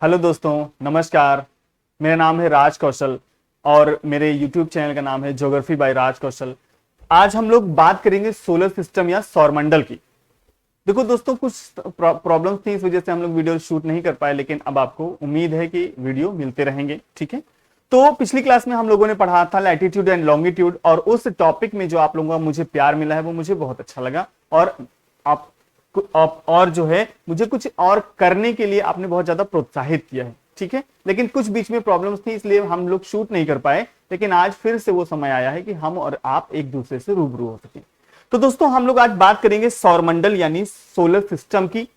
Hello दोस्तों, नमस्कार। मेरा नाम है राज कौशल और मेरे YouTube चैनल का नाम है ज्योग्राफी बाय राज कौशल। आज हम लोग बात करेंगे सोलर सिस्टम या सौरमंडल की। देखो दोस्तों, कुछ प्रॉब्लम्स थी, इस वजह से हम लोग वीडियो शूट नहीं कर पाए, लेकिन अब आपको उम्मीद है कि वीडियो मिलते रहेंगे। ठीक है, तो पिछली क्लास में हम लोगों ने पढ़ा था लैटिट्यूड एंड लॉन्गिट्यूड, और उस टॉपिक में जो आप लोगों का मुझे प्यार मिला है वो मुझे बहुत अच्छा लगा। और आप और जो है मुझे कुछ और करने के लिए आपने बहुत ज्यादा प्रोत्साहित किया है। ठीक है, लेकिन कुछ बीच में प्रॉब्लम्स थी, इसलिए हम लोग शूट नहीं कर पाए। लेकिन आज फिर से वो समय आया है कि हम और आप एक दूसरे से रूबरू हो सकें। तो दोस्तों, हम लोग आज बात करेंगे सौरमंडल यानी सोलर सिस्टम की।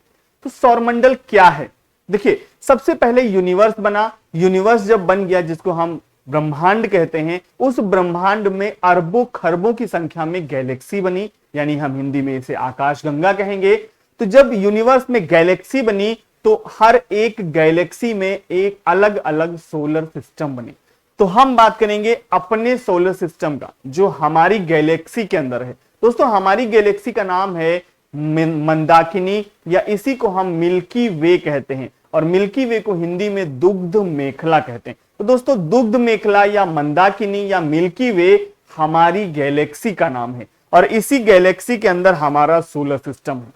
तो सौरमंडल क्या है? देखिए, सबसे पहले यूनिवर्स बना। यूनिवर्स जब बन गया, जिसको हम ब्रह्मांड कहते हैं, उस ब्रह्मांड में अरबों खरबों की संख्या में गैलेक्सी बनी, यानी हम हिंदी में इसे आकाशगंगा कहेंगे। तो जब यूनिवर्स में गैलेक्सी बनी तो हर एक गैलेक्सी में एक अलग अलग सोलर सिस्टम बने। तो हम बात करेंगे अपने सोलर सिस्टम का, जो हमारी गैलेक्सी के अंदर है। दोस्तों, हमारी गैलेक्सी का नाम है मंदाकिनी, या इसी को हम मिल्की वे कहते हैं, और मिल्की वे को हिंदी में दुग्ध मेखला कहते हैं। तो दोस्तों, दुग्ध मेखला या मंदाकिनी या मिल्की वे हमारी गैलेक्सी का नाम है, और इसी गैलेक्सी के अंदर हमारा सोलर सिस्टम है।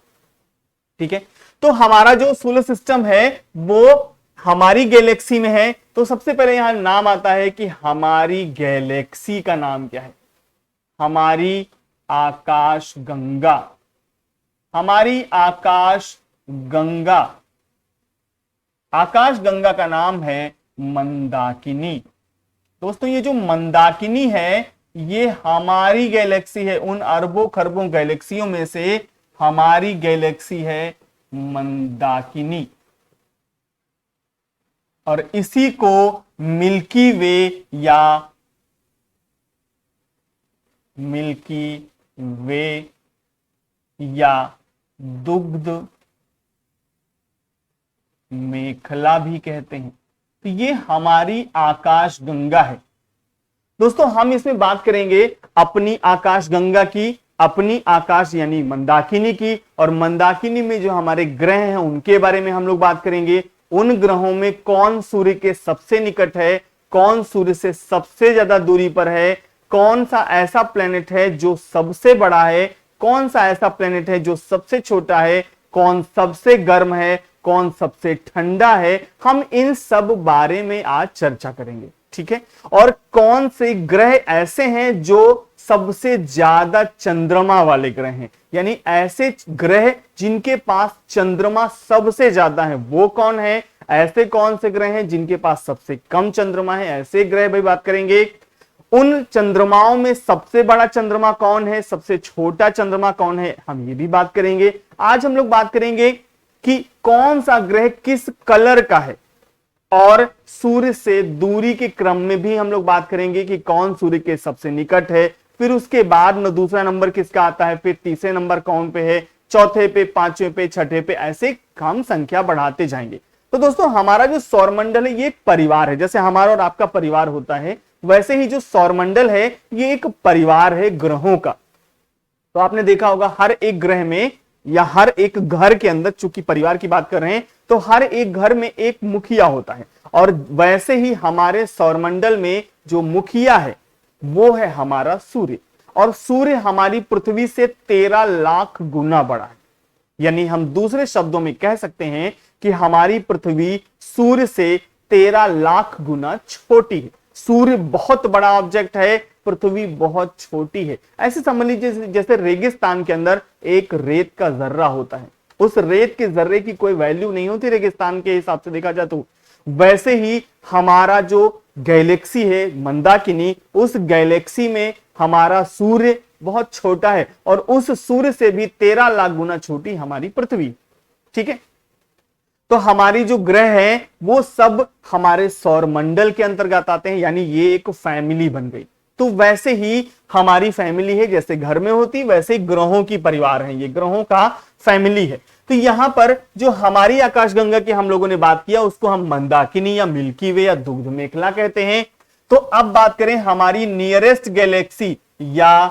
ठीक है, तो हमारा जो सोलर सिस्टम है वो हमारी गैलेक्सी में है। तो सबसे पहले यहां नाम आता है कि हमारी गैलेक्सी का नाम क्या है? हमारी आकाश गंगा। हमारी आकाश गंगा, आकाश गंगा का नाम है मंदाकिनी। दोस्तों, ये जो मंदाकिनी है ये हमारी गैलेक्सी है। उन अरबों खरबों गैलेक्सियों में से हमारी गैलेक्सी है मंदाकिनी, और इसी को मिल्की वे या दुग्ध मेखला भी कहते हैं। तो ये हमारी आकाश गंगा है। दोस्तों, हम इसमें बात करेंगे अपनी आकाश गंगा की, अपनी आकाश यानी मंदाकिनी की, और मंदाकिनी में जो हमारे ग्रह हैं उनके बारे में हम लोग बात करेंगे। उन ग्रहों में कौन सूर्य के सबसे निकट है, कौन सूर्य से सबसे ज्यादा दूरी पर है, कौन सा ऐसा प्लेनेट है जो सबसे बड़ा है, कौन सा ऐसा प्लेनेट है जो सबसे छोटा है, कौन सबसे गर्म है, कौन सबसे ठंडा है। हम इन सब बारे में आज चर्चा करेंगे। ठीक है, और कौन से ग्रह ऐसे हैं जो सबसे ज्यादा चंद्रमा वाले ग्रह हैं, यानी ऐसे ग्रह जिनके पास चंद्रमा सबसे ज्यादा है वो कौन है, ऐसे कौन से ग्रह हैं जिनके पास सबसे कम चंद्रमा है, ऐसे ग्रह भाई बात करेंगे। उन चंद्रमाओं में सबसे बड़ा चंद्रमा कौन है, सबसे छोटा चंद्रमा कौन है, हम ये भी बात करेंगे। आज हम लोग बात करेंगे कि कौन सा ग्रह किस कलर का है, और सूर्य से दूरी के क्रम में भी हम लोग बात करेंगे कि कौन सूर्य के सबसे निकट है। फिर उसके बाद में दूसरा नंबर किसका आता है, फिर तीसरे नंबर कौन पे है, चौथे पे, पांचवें पे, छठे पे, ऐसे हम संख्या बढ़ाते जाएंगे। तो दोस्तों, हमारा जो सौरमंडल है ये एक परिवार है। जैसे हमारा और आपका परिवार होता है, वैसे ही जो सौरमंडल है ये एक परिवार है ग्रहों का। तो आपने देखा होगा हर एक ग्रह में या हर एक घर के अंदर, चूंकि परिवार की बात कर रहे हैं, तो हर एक घर में एक मुखिया होता है, और वैसे ही हमारे सौरमंडल में जो मुखिया है वो है हमारा सूर्य। और सूर्य हमारी पृथ्वी से 13 लाख गुना बड़ा है, यानी हम दूसरे शब्दों में कह सकते हैं कि हमारी पृथ्वी सूर्य से 13 लाख गुना छोटी है। सूर्य बहुत बड़ा ऑब्जेक्ट है, पृथ्वी बहुत छोटी है। ऐसे समझ लीजिए जैसे रेगिस्तान के अंदर एक रेत का जर्रा होता है, उस रेत के जर्रे की कोई वैल्यू नहीं होती रेगिस्तान के हिसाब से देखा जाए तो। वैसे ही हमारा जो गैलेक्सी है मंदाकिनी, उस गैलेक्सी में हमारा सूर्य बहुत छोटा है, और उस सूर्य से भी 13 लाख गुना छोटी हमारी पृथ्वी। ठीक है, तो हमारी जो ग्रह हैं वो सब हमारे सौरमंडल के अंतर्गत आते हैं, यानी ये एक फैमिली बन गई। तो वैसे ही हमारी फैमिली है, जैसे घर में होती वैसे ही ग्रहों की परिवार है, ये ग्रहों का फैमिली है। तो यहां पर जो हमारी आकाशगंगा की हम लोगों ने बात किया उसको हम मंदाकिनी या मिल्की वे या दुग्ध मेखला कहते हैं। तो अब बात करें हमारी नियरेस्ट गैलेक्सी या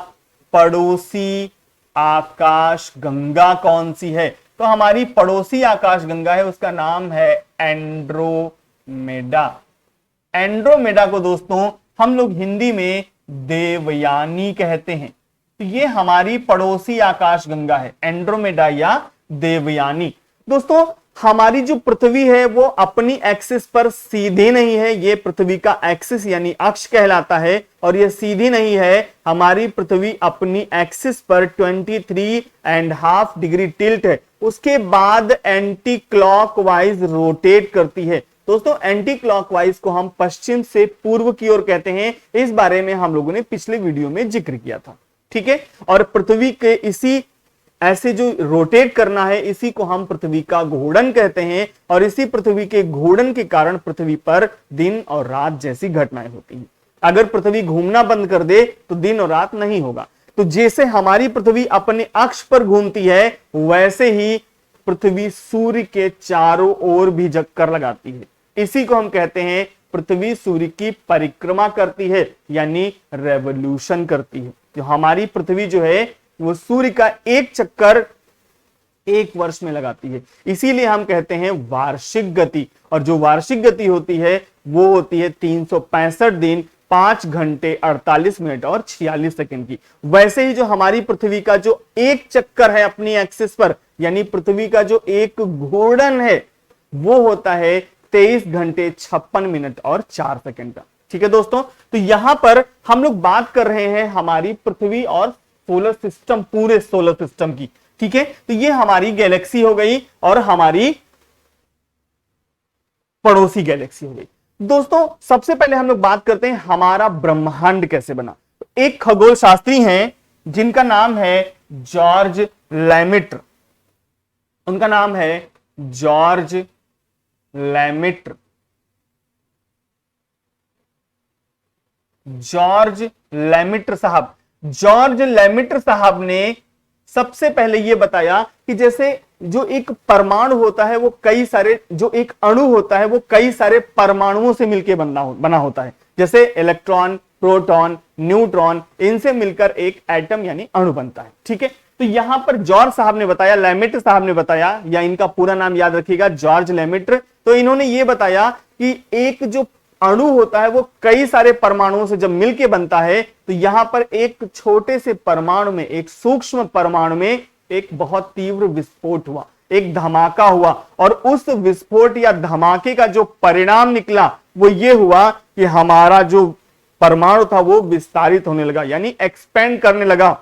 पड़ोसी आकाशगंगा कौन सी है। तो तो हमारी पड़ोसी आकाशगंगा है उसका नाम है एंड्रोमेडा। एंड्रोमेडा को दोस्तों हम लोग हिंदी में देवयानी कहते हैं। तो ये हमारी पड़ोसी आकाशगंगा है, एंड्रोमेडा या देवयानी। दोस्तों हमारी जो पृथ्वी है वो अपनी एक्सिस पर सीधी नहीं है, ये पृथ्वी का एक्सिस यानी अक्ष कहलाता है, और ये सीधी नहीं है। हमारी पृथ्वी अपनी एक्सिस पर 23.5 डिग्री टिल्ट है, उसके बाद एंटी क्लॉकवाइज रोटेट करती है। दोस्तों एंटी क्लॉकवाइज को हम पश्चिम से पूर्व की ओर कहते हैं, इस बारे में हम लोगों ने पिछले वीडियो में जिक्र किया था, ठीक है। और पृथ्वी के इसी ऐसे जो रोटेट करना है इसी को हम पृथ्वी का घूर्णन कहते हैं, और इसी पृथ्वी के घूर्णन के कारण पृथ्वी पर दिन और रात जैसी घटनाएं होती हैं। अगर पृथ्वी घूमना बंद कर दे तो दिन और रात नहीं होगा। तो जैसे हमारी पृथ्वी अपने अक्ष पर घूमती है वैसे ही पृथ्वी सूर्य के चारों ओर भी चक्कर लगाती है। इसी को हम कहते हैं पृथ्वी सूर्य की परिक्रमा करती है यानी रेवोल्यूशन करती है। तो हमारी पृथ्वी जो है वो सूर्य का एक चक्कर एक वर्ष में लगाती है, इसीलिए हम कहते हैं वार्षिक गति। और जो वार्षिक गति होती है वो होती है 365 दिन 5 घंटे 48 मिनट और 46 सेकंड की। वैसे ही जो हमारी पृथ्वी का जो एक चक्कर है अपनी एक्सिस पर यानी पृथ्वी का जो एक घूर्णन है वो होता है 23 घंटे 56 मिनट और 4 सेकंड का, ठीक है दोस्तों। तो यहां पर हम लोग बात कर रहे हैं हमारी पृथ्वी और सोलर सिस्टम, पूरे सोलर सिस्टम की, ठीक है। तो ये हमारी गैलेक्सी हो गई और हमारी पड़ोसी गैलेक्सी हो गई। दोस्तों सबसे पहले हम लोग बात करते हैं हमारा ब्रह्मांड कैसे बना। एक खगोल शास्त्री हैं जिनका नाम है जॉर्ज लैमिट्र। उनका नाम है जॉर्ज लैमिट्र। जॉर्ज लैमिट्र साहब, जॉर्ज लैमिट्र साहब ने सबसे पहले यह बताया कि जैसे जो एक परमाणु होता है वो कई सारे, जो एक अणु होता है वो कई सारे परमाणुओं से मिलकर बना होता है, जैसे इलेक्ट्रॉन, प्रोटॉन, न्यूट्रॉन, इनसे मिलकर एक एटम यानी अणु बनता है, ठीक है। तो यहां पर जॉर्ज साहब ने बताया, लैमिट्र साहब ने बताया, या इनका पूरा नाम याद रखिएगा जॉर्ज लैमिट्र। तो इन्होंने यह बताया कि एक जो अणु होता है वो कई सारे परमाणुओं से जब मिलके बनता है तो यहां पर एक छोटे से परमाणु में, एक सूक्ष्म परमाणु में एक बहुत तीव्र विस्फोट हुआ, एक धमाका हुआ, और उस विस्फोट या धमाके का जो परिणाम निकला वो ये हुआ कि हमारा जो परमाणु था वो विस्तारित होने लगा यानी एक्सपेंड करने लगा,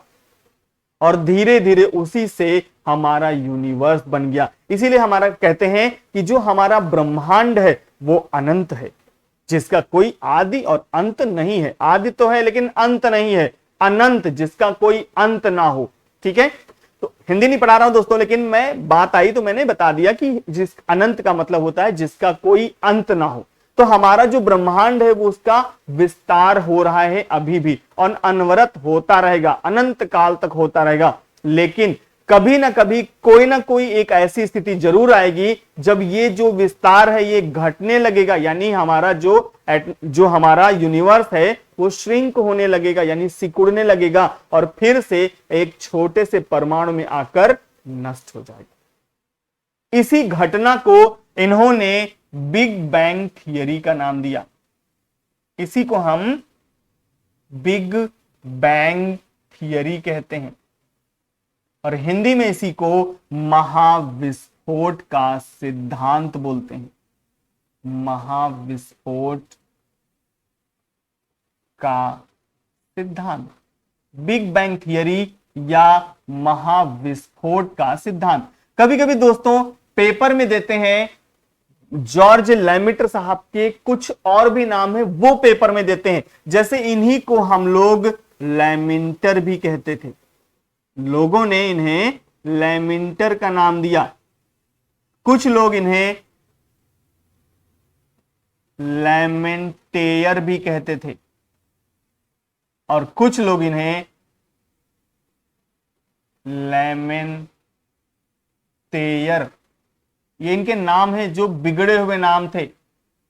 और धीरे धीरे उसी से हमारा यूनिवर्स बन गया। इसीलिए हमारा कहते हैं कि जो हमारा ब्रह्मांड है वो अनंत है, जिसका कोई आदि और अंत नहीं है। आदि तो है लेकिन अंत नहीं है, अनंत, जिसका कोई अंत ना हो, ठीक है। तो हिंदी नहीं पढ़ा रहा हूं दोस्तों, लेकिन मैं बात आई तो मैंने बता दिया कि जिस अनंत का मतलब होता है जिसका कोई अंत ना हो। तो हमारा जो ब्रह्मांड है वो उसका विस्तार हो रहा है अभी भी, और अनवरत होता रहेगा, अनंत काल तक होता रहेगा। लेकिन कभी ना कभी कोई ना कोई एक ऐसी स्थिति जरूर आएगी जब ये जो विस्तार है ये घटने लगेगा, यानी हमारा जो हमारा यूनिवर्स है वो श्रिंक होने लगेगा यानी सिकुड़ने लगेगा, और फिर से एक छोटे से परमाणु में आकर नष्ट हो जाएगा। इसी घटना को इन्होंने बिग बैंग थियरी का नाम दिया। इसी को हम बिग बैंग थियरी कहते हैं, और हिंदी में इसी को महाविस्फोट का सिद्धांत बोलते हैं। महाविस्फोट का सिद्धांत, बिग बैंग थियरी या महाविस्फोट का सिद्धांत। कभी कभी दोस्तों पेपर में देते हैं जॉर्ज लैमिट्र साहब के कुछ और भी नाम है वो पेपर में देते हैं, जैसे इन्हीं को हम लोग लैमिंटर भी कहते थे। लोगों ने इन्हें लैमिंटर का नाम दिया, कुछ लोग इन्हें लैमेंटेयर भी कहते थे, और कुछ लोग इन्हें लैमेंटेयर, ये इनके नाम हैं जो बिगड़े हुए नाम थे,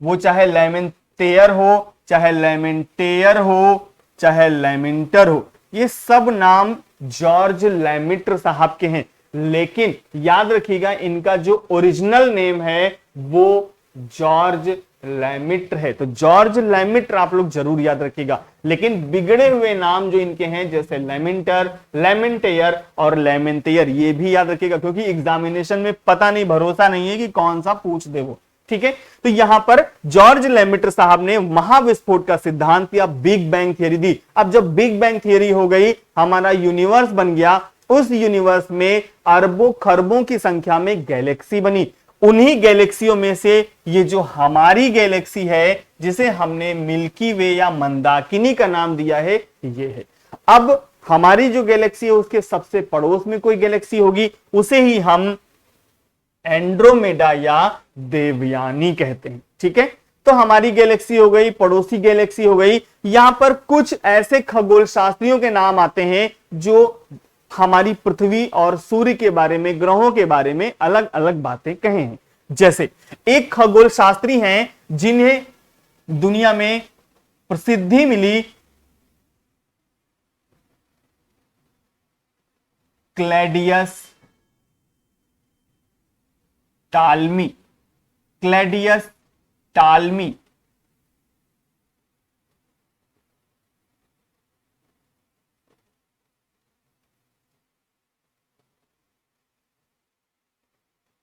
वो चाहे लैमेंटेयर हो, चाहे लैमेंटेयर हो, चाहे लैमिंटर हो, ये सब नाम जॉर्ज लैमिट्र साहब के हैं। लेकिन याद रखिएगा इनका जो ओरिजिनल नेम है वो जॉर्ज लैमिट्र है। तो जॉर्ज लैमिट्र आप लोग जरूर याद रखिएगा, लेकिन बिगड़े हुए नाम जो इनके हैं जैसे लेमेंटर, लेमेंटेयर और लेमेंटेयर, ये भी याद रखिएगा क्योंकि एग्जामिनेशन में पता नहीं, भरोसा नहीं है कि कौन सा पूछ दे वो। ठीक है, तो यहां पर जॉर्ज लेमिटर साहब ने महाविस्फोट का सिद्धांत या बिग बैंग थियरी दी। अब जब बिग बैंग थियरी हो गई, हमारा यूनिवर्स बन गया, उस यूनिवर्स में अरबों खरबों की संख्या में गैलेक्सी बनी। उन्हीं गैलेक्सियों में से ये जो हमारी गैलेक्सी है, जिसे हमने मिल्की वे या मंदाकिनी का नाम दिया है, ये है। अब हमारी जो गैलेक्सी है उसके सबसे पड़ोस में कोई गैलेक्सी होगी, उसे ही हम एंड्रोमेडा या देवयानी कहते हैं। ठीक है, तो हमारी गैलेक्सी हो गई, पड़ोसी गैलेक्सी हो गई। यहां पर कुछ ऐसे खगोल शास्त्रियों के नाम आते हैं जो हमारी पृथ्वी और सूर्य के बारे में, ग्रहों के बारे में अलग अलग बातें कहे हैं। जैसे एक खगोल शास्त्री हैं जिन्हें दुनिया में प्रसिद्धि मिली क्लैडियस टालमी। क्लैडियस टालमी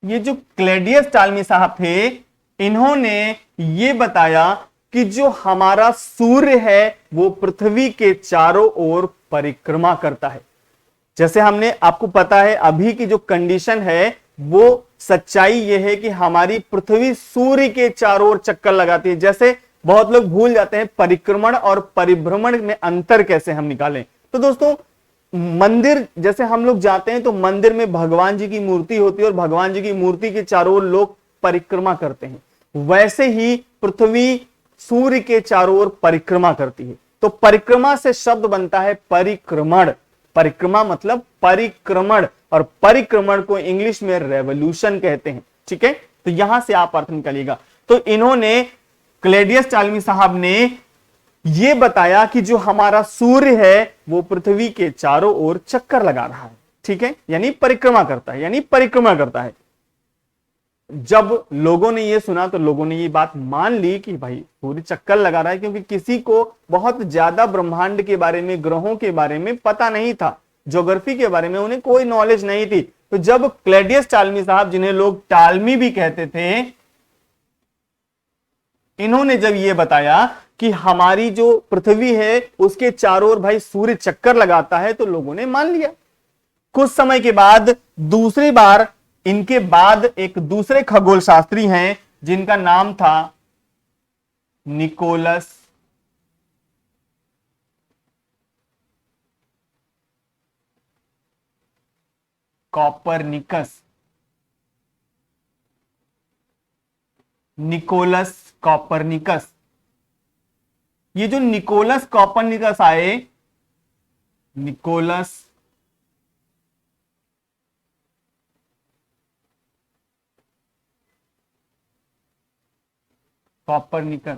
ये जो क्लैडियस टालमी साहब थे, इन्होंने ये बताया कि जो हमारा सूर्य है वो पृथ्वी के चारों ओर परिक्रमा करता है। जैसे हमने, आपको पता है अभी की जो कंडीशन है वो सच्चाई ये है कि हमारी पृथ्वी सूर्य के चारों ओर चक्कर लगाती है। जैसे बहुत लोग भूल जाते हैं परिक्रमण और परिभ्रमण में अंतर कैसे हम निकालें। तो दोस्तों, मंदिर जैसे हम लोग जाते हैं तो मंदिर में भगवान जी की मूर्ति होती है और भगवान जी की मूर्ति के चारों ओर लोग परिक्रमा करते हैं, वैसे ही पृथ्वी सूर्य के चारों ओर परिक्रमा करती है। तो परिक्रमा से शब्द बनता है परिक्रमण। परिक्रमा मतलब परिक्रमण, और परिक्रमण को इंग्लिश में रेवोल्यूशन कहते हैं। ठीक है, तो यहां से आप अर्थ निकालिएगा। तो इन्होंने, क्लैडियस टालमी साहब ने यह बताया कि जो हमारा सूर्य है वो पृथ्वी के चारों ओर चक्कर लगा रहा है। ठीक है, यानी परिक्रमा करता है, यानी परिक्रमा करता है। जब लोगों ने यह सुना तो लोगों ने ये बात मान ली कि भाई सूर्य चक्कर लगा रहा है, क्योंकि किसी को बहुत ज्यादा ब्रह्मांड के बारे में, ग्रहों के बारे में पता नहीं था, ज्योग्राफी के बारे में उन्हें कोई नॉलेज नहीं थी। तो जब क्लैडियस टालमी साहब, जिन्हें लोग टालमी भी कहते थे, इन्होंने जब यह बताया कि हमारी जो पृथ्वी है उसके चारों ओर भाई सूर्य चक्कर लगाता है, तो लोगों ने मान लिया। कुछ समय के बाद दूसरी बार इनके बाद एक दूसरे खगोल शास्त्री हैं जिनका नाम था निकोलस कॉपरनिकस। निकोलस कॉपरनिकस, ये जो निकोलस कॉपरनिकस आए, निकोलस कॉपरनिकस,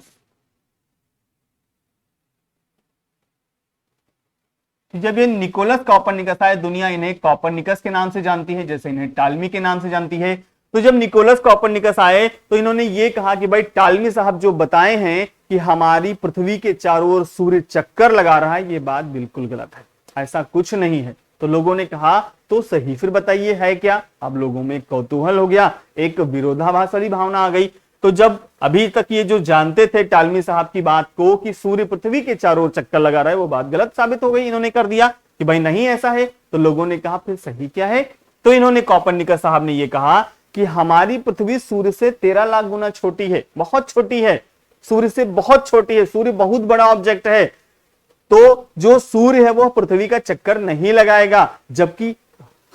जब ये निकोलस कॉपरनिकस आए, दुनिया इन्हें कॉपरनिकस के नाम से जानती है, जैसे इन्हें टालमी के नाम से जानती है। तो जब निकोलस कॉपरनिकस आए तो इन्होंने ये कहा कि भाई टालमी साहब जो बताए हैं कि हमारी पृथ्वी के चारों ओर सूर्य चक्कर लगा रहा है, ये बात बिल्कुल गलत है, ऐसा कुछ नहीं है। तो लोगों ने कहा तो सही, फिर बताइए है क्या। अब लोगों में कौतूहल हो गया, एक विरोधाभास वाली भावना आ गई। तो जब अभी तक ये जो जानते थे टालमी साहब की बात को कि सूर्य पृथ्वी के चारों ओर चक्कर लगा रहा है, वो बात गलत साबित हो गई। इन्होंने कर दिया कि भाई नहीं ऐसा है। तो लोगों ने कहा फिर सही क्या है। तो इन्होंने, कॉपरनिकस साहब ने यह कहा कि हमारी पृथ्वी सूर्य से 13 लाख गुना छोटी है, बहुत छोटी है, सूर्य से बहुत छोटी है, सूर्य बहुत बड़ा ऑब्जेक्ट है। तो जो सूर्य है वो पृथ्वी का चक्कर नहीं लगाएगा, जबकि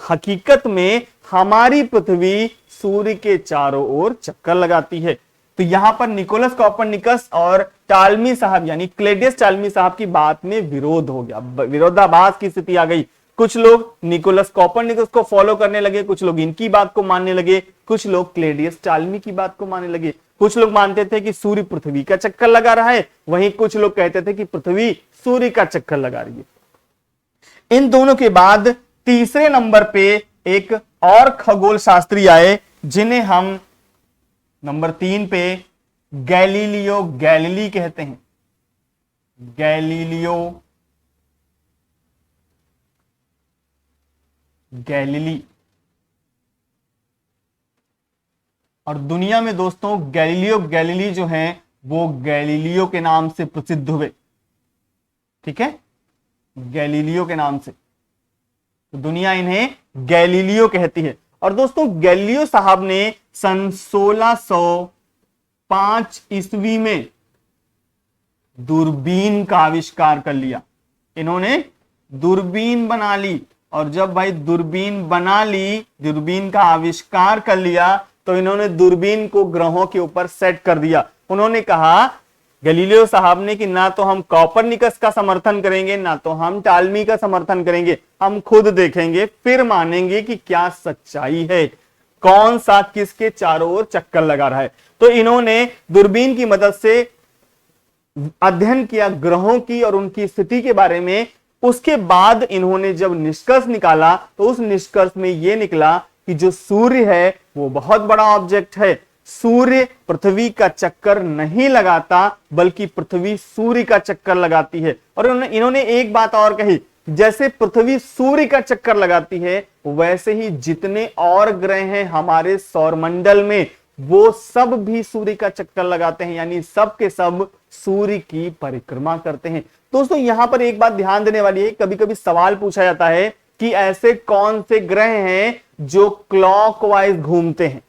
हकीकत में हमारी पृथ्वी सूर्य के चारों ओर चक्कर लगाती है। तो यहां पर निकोलस कॉपरनिकस और टालमी साहब यानी क्लैडियस टालमी साहब की बात में विरोध हो गया, विरोधाभास की स्थिति आ गई। कुछ लोग निकोलस कॉपरनिकस को फॉलो करने लगे, कुछ लोग इनकी बात को मानने लगे, कुछ लोग क्लैडियस टालमी की बात को मानने लगे। कुछ लोग मानते थे कि सूर्य पृथ्वी का चक्कर लगा रहा है, वहीं कुछ लोग कहते थे कि पृथ्वी सूर्य का चक्कर लगा रही है। इन दोनों के बाद तीसरे नंबर पे एक और खगोल शास्त्री आए जिन्हें हम नंबर 3 पे गैलीलियो गैलीली कहते हैं। Galileo Galilei. और दुनिया में दोस्तों गैलीलियो गैलीली जो हैं वो गैलीलियो के नाम से प्रसिद्ध हुए। ठीक है, गैलीलियो के नाम से, तो दुनिया इन्हें गैलीलियो कहती है। और दोस्तों गैलीलियो साहब ने सन 1605 ईस्वी में दूरबीन का आविष्कार कर लिया। इन्होंने दूरबीन बना ली, और जब भाई दूरबीन बना ली, दूरबीन का आविष्कार कर लिया, तो इन्होंने दूरबीन को ग्रहों के ऊपर सेट कर दिया। उन्होंने कहा गैलीलियो साहब ने कि ना तो हम कॉपरनिकस का समर्थन करेंगे, ना तो हम टालमी का समर्थन करेंगे, हम खुद देखेंगे फिर मानेंगे कि क्या सच्चाई है, कौन सा किसके चारों ओर चक्कर लगा रहा है। तो इन्होंने दूरबीन की मदद से अध्ययन किया ग्रहों की और उनकी स्थिति के बारे में। उसके बाद इन्होंने जब निष्कर्ष निकाला तो उस निष्कर्ष में यह निकला कि जो सूर्य है वो बहुत बड़ा ऑब्जेक्ट है। सूर्य पृथ्वी का चक्कर नहीं लगाता, बल्कि पृथ्वी सूर्य का चक्कर लगाती है। और इन्होंने एक बात और कही, जैसे पृथ्वी सूर्य का चक्कर लगाती है, वैसे ही जितने और ग्रह हैं हमारे सौरमंडल में, वो सब भी सूर्य का चक्कर लगाते हैं, यानी सब के सब सूर्य की परिक्रमा करते हैं। दोस्तों यहां पर एक बात ध्यान देने वाली है, कभी कभी सवाल पूछा जाता है कि ऐसे कौन से ग्रह हैं जो क्लॉकवाइज घूमते हैं।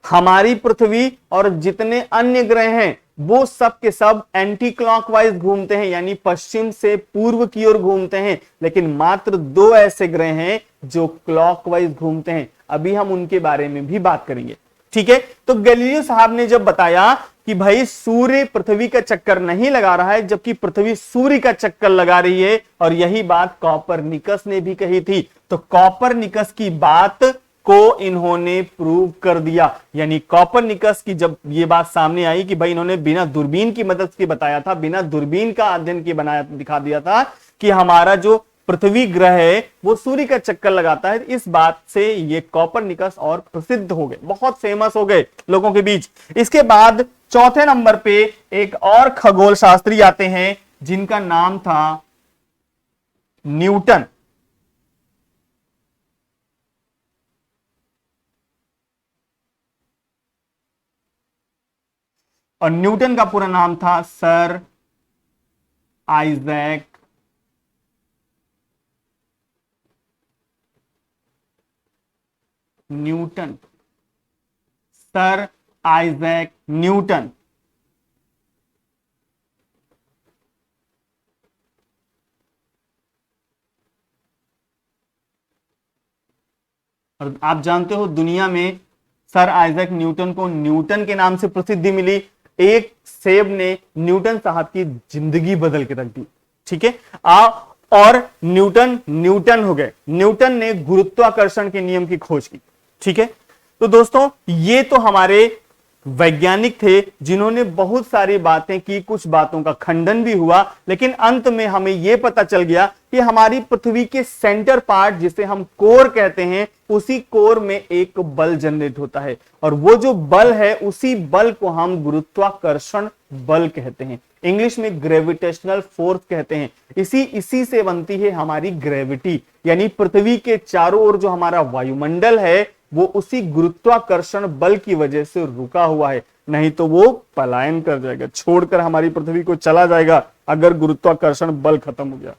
हमारी पृथ्वी और जितने अन्य ग्रह हैं वो सब के सब एंटी क्लॉकवाइज घूमते हैं, यानी पश्चिम से पूर्व की ओर घूमते हैं। लेकिन मात्र 2 ऐसे ग्रह हैं जो क्लॉकवाइज घूमते हैं। अभी हम उनके बारे में भी बात करेंगे। ठीक है, तो गैलीलियो साहब ने जब बताया कि भाई सूर्य पृथ्वी का चक्कर नहीं लगा रहा है, जबकि पृथ्वी सूर्य का चक्कर लगा रही है, और यही बात कॉपरनिकस ने भी कही थी, तो कॉपरनिकस की बात को इन्होंने प्रूव कर दिया। यानी कॉपरनिकस की जब ये बात सामने आई कि भाई इन्होंने बिना दूरबीन की मदद के बताया था, बिना दूरबीन का अध्ययन के बनाया, दिखा दिया था कि हमारा जो पृथ्वी ग्रह है वो सूर्य का चक्कर लगाता है। इस बात से ये कॉपरनिकस और प्रसिद्ध हो गए, बहुत फेमस हो गए लोगों के बीच। इसके बाद चौथे नंबर पे एक और खगोल शास्त्री आते हैं जिनका नाम था न्यूटन। और न्यूटन का पूरा नाम था sir Isaac Newton. Sir Isaac Newton. और आप जानते हो दुनिया में सर आइजैक न्यूटन को न्यूटन के नाम से प्रसिद्धि मिली। एक सेब ने न्यूटन साहब की जिंदगी बदल के रख दी। ठीक है, और न्यूटन हो गए। न्यूटन ने गुरुत्वाकर्षण के नियम की खोज की। ठीक है, तो दोस्तों ये तो हमारे वैज्ञानिक थे जिन्होंने बहुत सारी बातें की, कुछ बातों का खंडन भी हुआ, लेकिन अंत में हमें यह पता चल गया कि हमारी पृथ्वी के सेंटर पार्ट जिसे हम कोर कहते हैं, उसी कोर में एक बल जनरेट होता है, और वो जो बल है उसी बल को हम गुरुत्वाकर्षण बल कहते हैं, इंग्लिश में ग्रेविटेशनल फोर्स कहते हैं। इसी से बनती है हमारी ग्रेविटी, यानी पृथ्वी के चारों ओर जो हमारा वायुमंडल है वो उसी गुरुत्वाकर्षण बल की वजह से रुका हुआ है, नहीं तो वो पलायन कर जाएगा, छोड़कर हमारी पृथ्वी को चला जाएगा अगर गुरुत्वाकर्षण बल खत्म हो गया।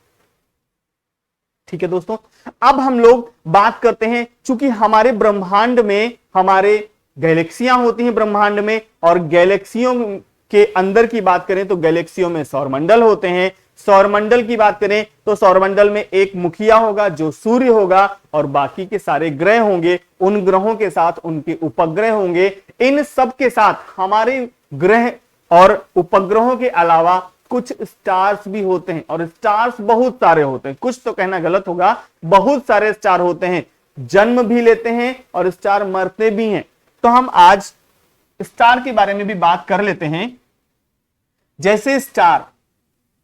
ठीक है दोस्तों, अब हम लोग बात करते हैं, चूंकि हमारे ब्रह्मांड में हमारे गैलेक्सियां होती हैं ब्रह्मांड में, और गैलेक्सियों के अंदर की बात करें तो गैलेक्सियों में सौरमंडल होते हैं। सौरमंडल की बात करें तो सौरमंडल में एक मुखिया होगा जो सूर्य होगा, और बाकी के सारे ग्रह होंगे, उन ग्रहों के साथ उनके उपग्रह होंगे। इन सब के साथ हमारे ग्रह और उपग्रहों के अलावा कुछ स्टार्स भी होते हैं, और स्टार्स बहुत सारे होते हैं, कुछ तो कहना गलत होगा, बहुत सारे स्टार होते हैं, जन्म भी लेते हैं और स्टार मरते भी हैं। तो हम आज स्टार के बारे में भी बात कर लेते हैं। जैसे स्टार,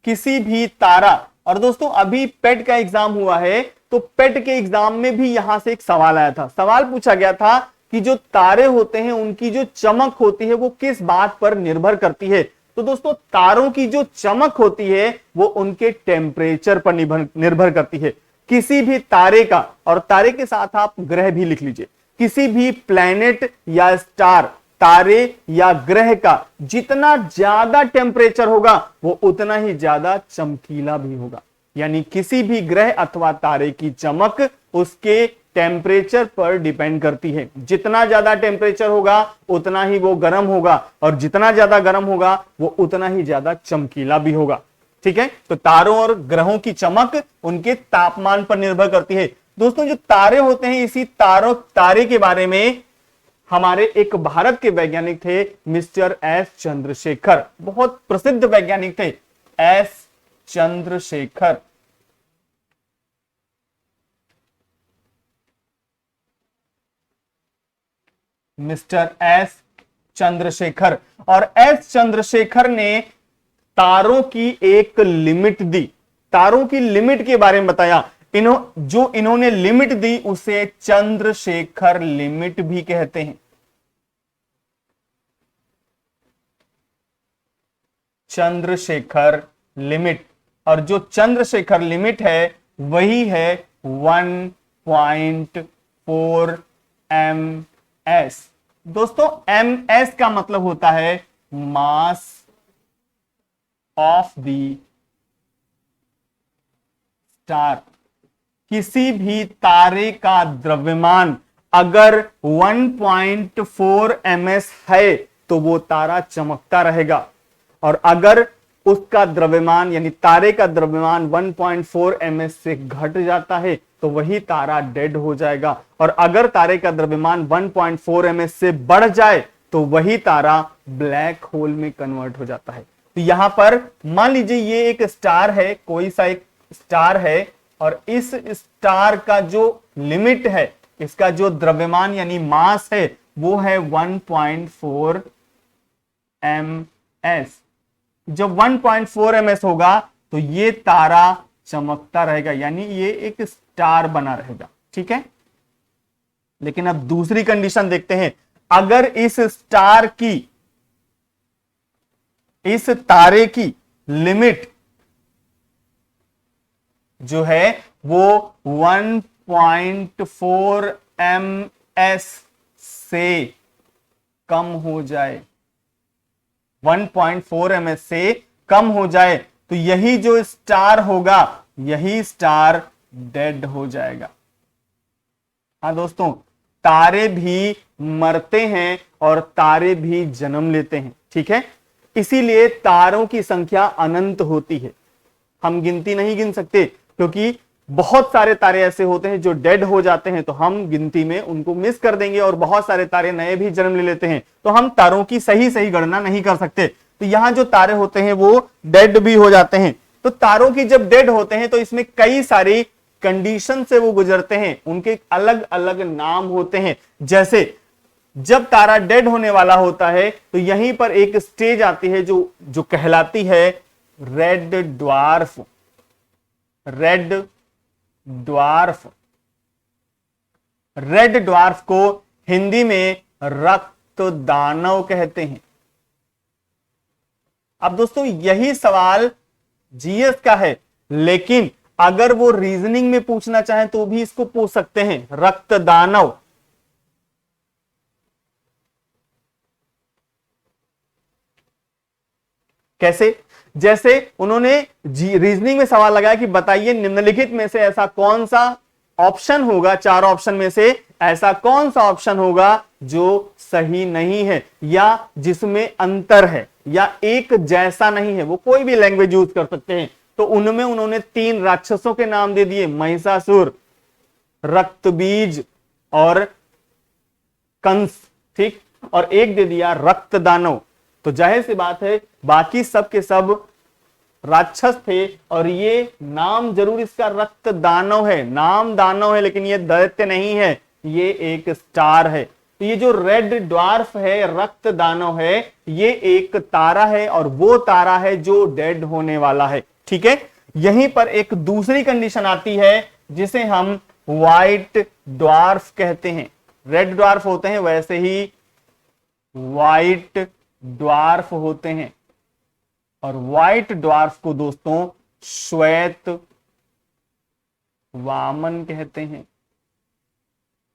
किसी भी तारा, और दोस्तों अभी पेट का एग्जाम हुआ है तो पेट के एग्जाम में भी यहां से एक सवाल आया था। सवाल पूछा गया था कि जो तारे होते हैं उनकी जो चमक होती है वो किस बात पर निर्भर करती है। तो दोस्तों तारों की जो चमक होती है वो उनके टेम्परेचर पर निर्भर करती है। किसी भी तारे का, और तारे के साथ आप ग्रह भी लिख लीजिए, किसी भी प्लैनेट या स्टार, तारे या ग्रह का जितना ज्यादा टेम्परेचर होगा वो उतना ही ज्यादा चमकीला भी होगा। यानी किसी भी ग्रह अथवा तारे की चमक उसके टेम्परेचर पर डिपेंड करती है। जितना ज्यादा टेम्परेचर होगा उतना ही वो गर्म होगा, और जितना ज्यादा गर्म होगा वो उतना ही ज्यादा चमकीला भी होगा। ठीक है, तो तारों और ग्रहों की चमक उनके तापमान पर निर्भर करती है। दोस्तों जो तारे होते हैं, इसी तारे के बारे में हमारे एक भारत के वैज्ञानिक थे मिस्टर एस चंद्रशेखर, बहुत प्रसिद्ध वैज्ञानिक थे S Chandrashekhar. Mister S Chandrashekhar, और एस चंद्रशेखर ने तारों की एक लिमिट दी, तारों की लिमिट के बारे में बताया। जो इन्होंने लिमिट दी उसे चंद्रशेखर लिमिट भी कहते हैं। चंद्रशेखर लिमिट, और जो चंद्रशेखर लिमिट है वही है 1.4 ms। दोस्तों ms का मतलब होता है मास ऑफ द स्टार। किसी भी तारे का द्रव्यमान अगर 1.4 ms है तो वो तारा चमकता रहेगा, और अगर उसका द्रव्यमान यानी तारे का द्रव्यमान 1.4 ms से घट जाता है तो वही तारा डेड हो जाएगा, और अगर तारे का द्रव्यमान 1.4 ms से बढ़ जाए तो वही तारा ब्लैक होल में कन्वर्ट हो जाता है। तो यहां पर मान लीजिए ये एक स्टार है, कोई सा एक स्टार है, और इस स्टार का जो लिमिट है, इसका जो द्रव्यमान यानी मास है वो है 1.4 ms। जब 1.4 ms होगा तो ये तारा चमकता रहेगा, यानी ये एक स्टार बना रहेगा। ठीक है, लेकिन अब दूसरी कंडीशन देखते हैं। अगर इस स्टार की, इस तारे की लिमिट जो है वो 1.4 ms से कम हो जाए, 1.4 ms से कम हो जाए, तो यही जो स्टार होगा यही स्टार डेड हो जाएगा। हाँ दोस्तों, तारे भी मरते हैं और तारे भी जन्म लेते हैं। ठीक है, इसीलिए तारों की संख्या अनंत होती है, हम गिनती नहीं गिन सकते, क्योंकि बहुत सारे तारे ऐसे होते हैं जो डेड हो जाते हैं तो हम गिनती में उनको मिस कर देंगे, और बहुत सारे तारे नए भी जन्म ले लेते हैं, तो हम तारों की सही सही गणना नहीं कर सकते। तो यहां जो तारे होते हैं वो डेड भी हो जाते हैं। तो तारों की जब डेड होते हैं तो इसमें कई सारी कंडीशन से वो गुजरते हैं, उनके अलग अलग नाम होते हैं। जैसे जब तारा डेड होने वाला होता है तो यहीं पर एक स्टेज आती है जो कहलाती है red dwarf. Red dwarf, red dwarf को हिंदी में रक्त दानव कहते हैं। अब दोस्तों यही सवाल जीएस का है, लेकिन अगर वो रीजनिंग में पूछना चाहे तो भी इसको पूछ सकते हैं, रक्त दानव। कैसे? जैसे उन्होंने रीजनिंग में सवाल लगाया कि बताइए निम्नलिखित में से ऐसा कौन सा ऑप्शन होगा, 4 ऑप्शन में से ऐसा कौन सा ऑप्शन होगा जो सही नहीं है या जिसमें अंतर है या एक जैसा नहीं है। वो कोई भी लैंग्वेज यूज कर सकते हैं। तो उनमें उन्होंने 3 राक्षसों के नाम दे दिए, महिषासुर, रक्तबीज और कंस। ठीक, और एक दे दिया रक्त दानव। तो जाहिर सी बात है बाकी सब के सब राक्षस थे, और ये नाम जरूर इसका रक्त दानव है, नाम दानव है, लेकिन ये दैत्य नहीं है, ये एक स्टार है। तो ये जो रेड ड्वार्फ है, रक्त दानव है, ये एक तारा है, और वो तारा है जो डेड होने वाला है। ठीक है, यहीं पर एक दूसरी कंडीशन आती है जिसे हम व्हाइट ड्वार्फ कहते हैं। रेड ड्वार्फ होते हैं, वैसे ही व्हाइट ड्वार्फ होते हैं। और व्हाइट ड्वार्फ को दोस्तों श्वेत वामन कहते हैं।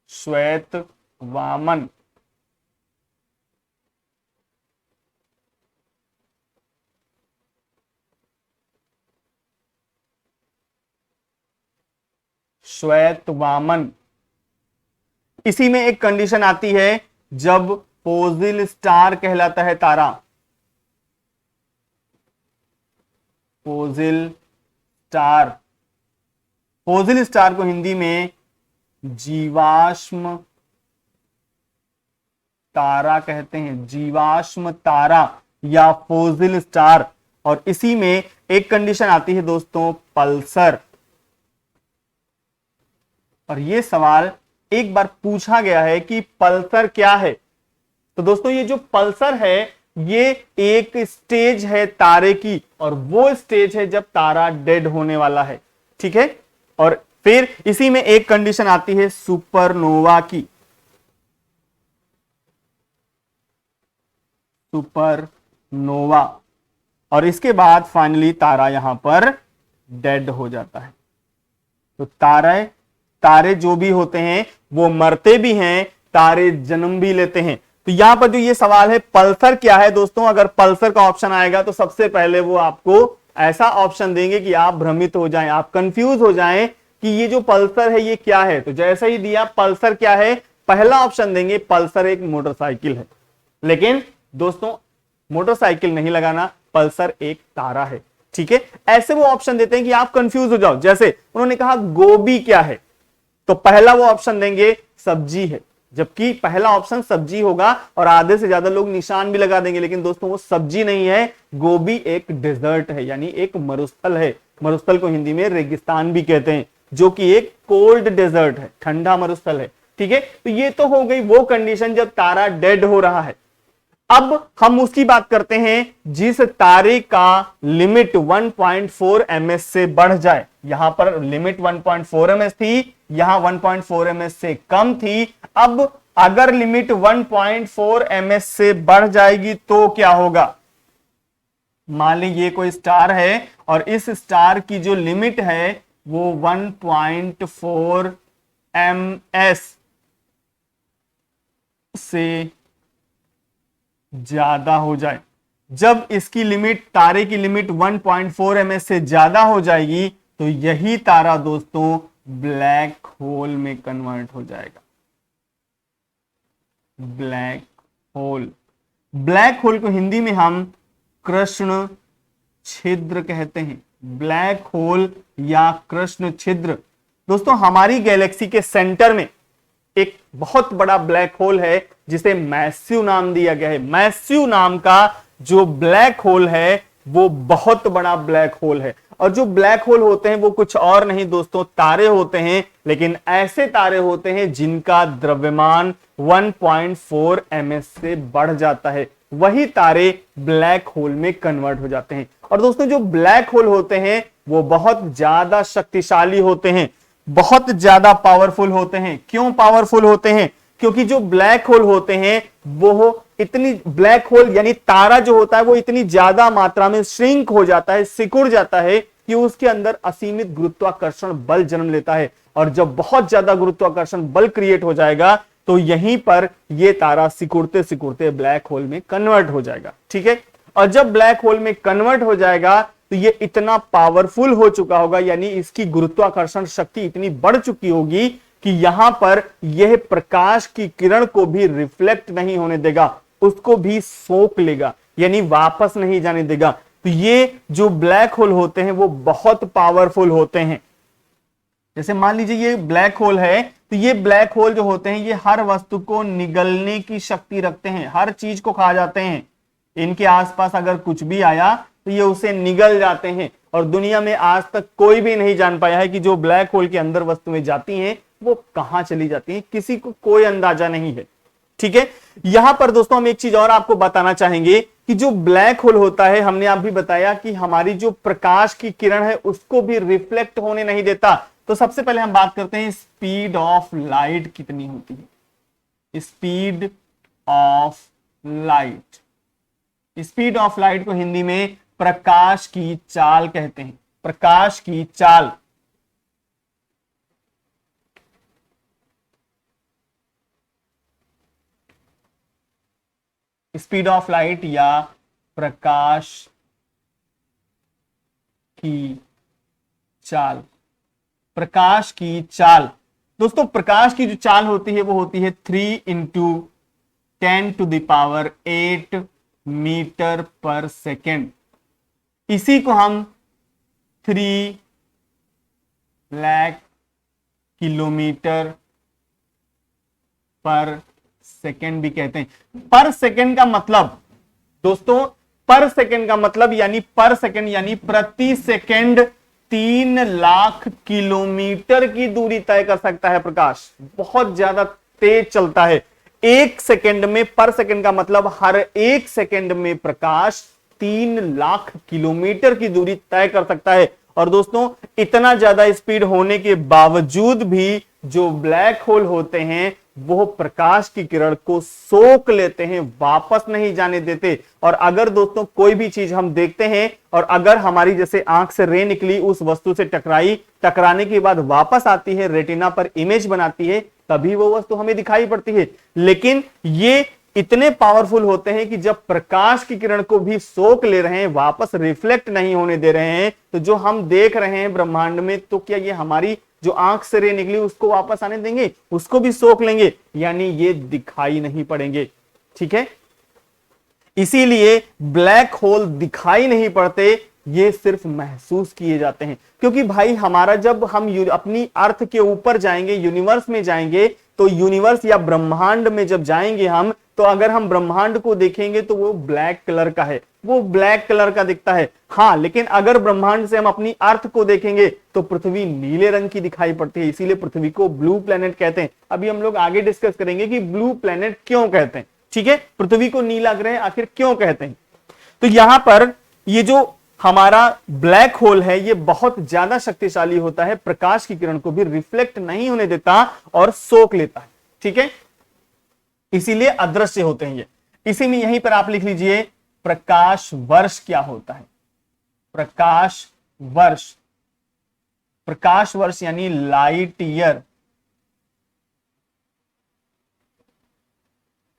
श्वेत वामन। श्वेत वामन। इसी में एक कंडीशन आती है जब पोजिल स्टार कहलाता है तारा। पोजिल स्टार। पोजिल स्टार को हिंदी में जीवाश्म तारा कहते हैं। जीवाश्म तारा या पोजिल स्टार। और इसी में एक कंडीशन आती है दोस्तों पल्सर। और यह सवाल एक बार पूछा गया है कि पल्सर क्या है। तो दोस्तों ये जो पल्सर है ये एक स्टेज है तारे की, और वो स्टेज है जब तारा डेड होने वाला है। ठीक है। और फिर इसी में एक कंडीशन आती है सुपरनोवा की। सुपरनोवा। और इसके बाद फाइनली तारा यहां पर डेड हो जाता है। तो तारे जो भी होते हैं वो मरते भी हैं, तारे जन्म भी लेते हैं। तो यहां पर जो ये सवाल है पल्सर क्या है दोस्तों, अगर पल्सर का ऑप्शन आएगा तो सबसे पहले वो आपको ऐसा ऑप्शन देंगे कि आप भ्रमित हो जाएं, आप कंफ्यूज हो जाएं कि ये जो पल्सर है ये क्या है। तो जैसा ही दिया पल्सर क्या है, पहला ऑप्शन देंगे पल्सर एक मोटरसाइकिल है। लेकिन दोस्तों मोटरसाइकिल नहीं लगाना, पल्सर एक तारा है। ठीक है। ऐसे वो ऑप्शन देते हैं कि आप कंफ्यूज हो जाओ। जैसे उन्होंने कहा गोभी क्या है, तो पहला वो ऑप्शन देंगे सब्जी है, जबकि पहला ऑप्शन सब्जी होगा और आधे से ज्यादा लोग निशान भी लगा देंगे। लेकिन दोस्तों वो सब्जी नहीं है, गोभी एक डेजर्ट है, यानी एक मरुस्थल है। मरुस्थल को हिंदी में रेगिस्तान भी कहते हैं, जो कि एक कोल्ड डेजर्ट है, ठंडा मरुस्थल है। ठीक है। तो ये तो हो गई वो कंडीशन जब तारा डेड हो रहा है। अब हम उसकी बात करते हैं जिस तारे का लिमिट 1.4 ms से बढ़ जाए। यहां पर लिमिट 1.4 ms थी, यहां 1.4 ms से कम थी। अब अगर लिमिट 1.4 ms से बढ़ जाएगी तो क्या होगा। मान लीजिए ये कोई स्टार है और इस स्टार की जो लिमिट है वो 1.4 ms से ज्यादा हो जाए। जब इसकी लिमिट, तारे की लिमिट 1.4 ms से ज्यादा हो जाएगी तो यही तारा दोस्तों ब्लैक होल में कन्वर्ट हो जाएगा। Black hole. ब्लैक होल को हिंदी में हम कृष्ण छिद्र कहते हैं। ब्लैक होल या कृष्ण छिद्र। दोस्तों हमारी गैलेक्सी के सेंटर में एक बहुत बड़ा ब्लैक होल है जिसे मैसिव नाम दिया गया है। मैसिव नाम का जो ब्लैक होल है वो बहुत बड़ा ब्लैक होल है। और जो ब्लैक होल होते हैं वो कुछ और नहीं दोस्तों, तारे होते हैं। लेकिन ऐसे तारे होते हैं जिनका द्रव्यमान 1.4 ms से बढ़ जाता है, वही तारे ब्लैक होल में कन्वर्ट हो जाते हैं। और दोस्तों जो ब्लैक होल होते हैं वो बहुत ज्यादा शक्तिशाली होते हैं, बहुत ज्यादा पावरफुल होते हैं। क्यों पावरफुल होते हैं? क्योंकि जो ब्लैक होल होते हैं वो इतनी, ब्लैक होल यानी तारा जो होता है वो इतनी ज्यादा मात्रा में श्रिंक हो जाता है, सिकुड़ जाता है कि उसके अंदर असीमित गुरुत्वाकर्षण बल जन्म लेता है। और जब बहुत ज्यादा गुरुत्वाकर्षण बल क्रिएट हो जाएगा तो यहीं पर यह तारा सिकुड़ते सिकुड़ते ब्लैक होल में कन्वर्ट हो जाएगा। ठीक है। और जब ब्लैक होल में कन्वर्ट हो जाएगा तो ये इतना पावरफुल हो चुका होगा, यानी इसकी गुरुत्वाकर्षण शक्ति इतनी बढ़ चुकी होगी कि यहां पर यह प्रकाश की किरण को भी रिफ्लेक्ट नहीं होने देगा, उसको भी सोख लेगा, यानी वापस नहीं जाने देगा। तो ये जो ब्लैक होल होते हैं वो बहुत पावरफुल होते हैं। जैसे मान लीजिए ये ब्लैक होल है, तो ये ब्लैक होल जो होते हैं ये हर वस्तु को निगलने की शक्ति रखते हैं, हर चीज को खा जाते हैं। इनके आसपास अगर कुछ भी आया तो ये उसे निगल जाते हैं। और दुनिया में आज तक कोई भी नहीं जान पाया है कि जो ब्लैक होल के अंदर वस्तुएं जाती हैं वो कहां चली जाती हैं, किसी को कोई अंदाजा नहीं है। ठीक है। यहां पर दोस्तों हम एक चीज और आपको बताना चाहेंगे कि जो ब्लैक होल होता है, हमने आप भी बताया कि हमारी जो प्रकाश की किरण है उसको भी रिफ्लेक्ट होने नहीं देता। तो तो सबसे पहले हम बात करते हैं स्पीड ऑफ लाइट कितनी होती है। Speed of light, speed of light को हिंदी में प्रकाश की चाल कहते हैं। प्रकाश की चाल, स्पीड ऑफ लाइट या प्रकाश की चाल, प्रकाश की चाल। दोस्तों प्रकाश की जो चाल होती है वो होती है 3 इंटू 10⁸ मीटर पर सेकेंड। इसी को हम 3 लाख किलोमीटर पर सेकेंड भी कहते हैं। पर सेकेंड का मतलब दोस्तों, पर सेकेंड का मतलब यानी पर सेकेंड यानी प्रति सेकेंड 3 लाख किलोमीटर की दूरी तय कर सकता है प्रकाश। बहुत ज्यादा तेज चलता है। एक सेकेंड में, पर सेकेंड का मतलब हर एक सेकेंड में प्रकाश 3 लाख किलोमीटर की दूरी तय कर सकता है। और दोस्तों इतना ज्यादा स्पीड होने के बावजूद भी जो ब्लैक होल होते हैं वो प्रकाश की किरण को सोख लेते हैं, वापस नहीं जाने देते। और अगर दोस्तों कोई भी चीज हम देखते हैं और अगर हमारी जैसे आंख से रे निकली, उस वस्तु से टकराई, टकराने के बाद वापस आती है, रेटिना पर इमेज बनाती है, तभी वो वस्तु हमें दिखाई पड़ती है। लेकिन ये इतने पावरफुल होते हैं कि जब प्रकाश की किरण को भी सोख ले रहे हैं, वापस रिफ्लेक्ट नहीं होने दे रहे हैं, तो जो हम देख रहे हैं ब्रह्मांड में, तो क्या ये हमारी जो आंख से रे निकली उसको वापस आने देंगे? उसको भी सोख लेंगे, यानी ये दिखाई नहीं पड़ेंगे। ठीक है, इसीलिए ब्लैक होल दिखाई नहीं पड़ते, ये सिर्फ महसूस किए जाते हैं। क्योंकि भाई हमारा जब हम अपनी अर्थ के ऊपर जाएंगे, यूनिवर्स में जाएंगे, तो यूनिवर्स या ब्रह्मांड में जब जाएंगे हम, तो अगर हम ब्रह्मांड को देखेंगे तो वो ब्लैक कलर का है, वो ब्लैक कलर का दिखता है। हाँ, लेकिन अगर ब्रह्मांड से हम अपनी अर्थ को देखेंगे तो पृथ्वी नीले रंग की दिखाई पड़ती है। इसीलिए पृथ्वी को ब्लू प्लेनेट कहते हैं। अभी हम लोग आगे डिस्कस करेंगे कि ब्लू प्लेनेट क्यों कहते हैं। ठीक है, पृथ्वी को नीला ग्रह आखिर क्यों कहते हैं। तो यहां पर ये जो हमारा ब्लैक होल है ये बहुत ज्यादा शक्तिशाली होता है, प्रकाश की किरण को भी रिफ्लेक्ट नहीं होने देता और सोख लेता है। ठीक है, इसीलिए अदृश्य होते हैं ये। इसी में यहीं पर आप लिख लीजिए प्रकाश वर्ष क्या होता है। प्रकाश वर्ष, प्रकाश वर्ष यानी लाइट ईयर।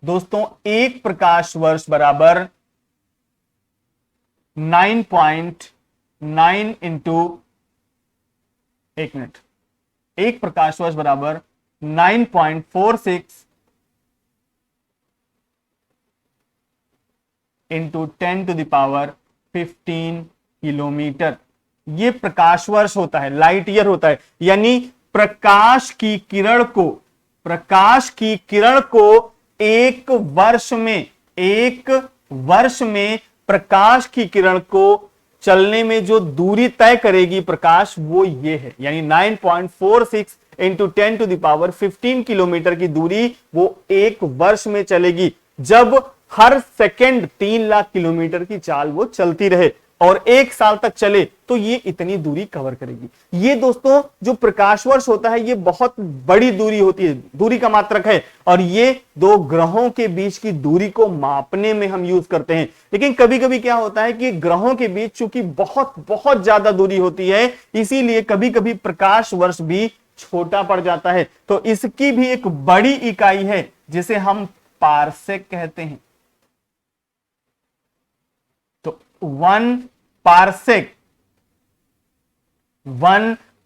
दोस्तों एक प्रकाश वर्ष बराबर 9.9 इंटू, एक मिनट, एक प्रकाश वर्ष बराबर 9.46 इंटू 10⁻15 किलोमीटर। ये प्रकाश वर्ष होता है, लाइट ईयर होता है। यानी प्रकाश की किरण को, प्रकाश की किरण को एक वर्ष में प्रकाश की किरण को चलने में जो दूरी तय करेगी प्रकाश, वो ये है। यानी 9.46 इंटू 10⁻15 किलोमीटर की दूरी वो एक वर्ष में चलेगी, जब हर सेकेंड 3 लाख किलोमीटर की चाल वो चलती रहे और एक साल तक चले तो ये इतनी दूरी कवर करेगी। ये दोस्तों जो प्रकाश वर्ष होता है ये बहुत बड़ी दूरी होती है, दूरी का मात्रक है, और ये दो ग्रहों के बीच की दूरी को मापने में हम यूज करते हैं। लेकिन कभी कभी क्या होता है कि ग्रहों के बीच चूंकि बहुत बहुत ज्यादा दूरी होती है, इसीलिए कभी कभी प्रकाश वर्ष भी छोटा पड़ जाता है। तो इसकी भी एक बड़ी इकाई है जिसे हम पारसेक कहते हैं। तो 1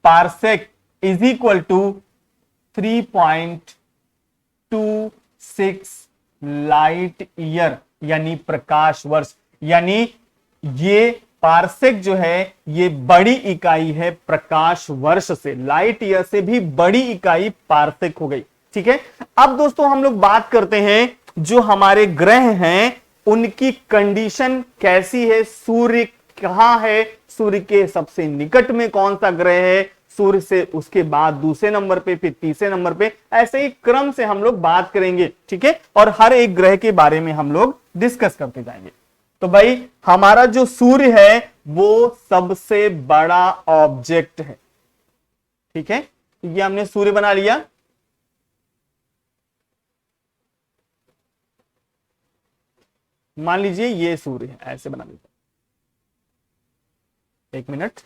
parsec is equal to 3.26 light year, यानी प्रकाश वर्ष। यानी ये पारसेक जो है ये बड़ी इकाई है प्रकाश वर्ष से, लाइट ईयर से भी बड़ी इकाई पारसेक हो गई। ठीक है, अब दोस्तों हम लोग बात करते हैं जो हमारे ग्रह हैं उनकी कंडीशन कैसी है। सूर्य कहां है, सूर्य के सबसे निकट में कौन सा ग्रह है, सूर्य से उसके बाद दूसरे नंबर पे, फिर तीसरे नंबर पे, ऐसे ही क्रम से हम लोग बात करेंगे। ठीक है, और हर एक ग्रह के बारे में हम लोग डिस्कस करते जाएंगे। तो भाई हमारा जो सूर्य है वो सबसे बड़ा ऑब्जेक्ट है। ठीक है, तो ये हमने सूर्य बना लिया। मान लीजिए ये सूर्य है, ऐसे बना लीजिए। एक मिनट,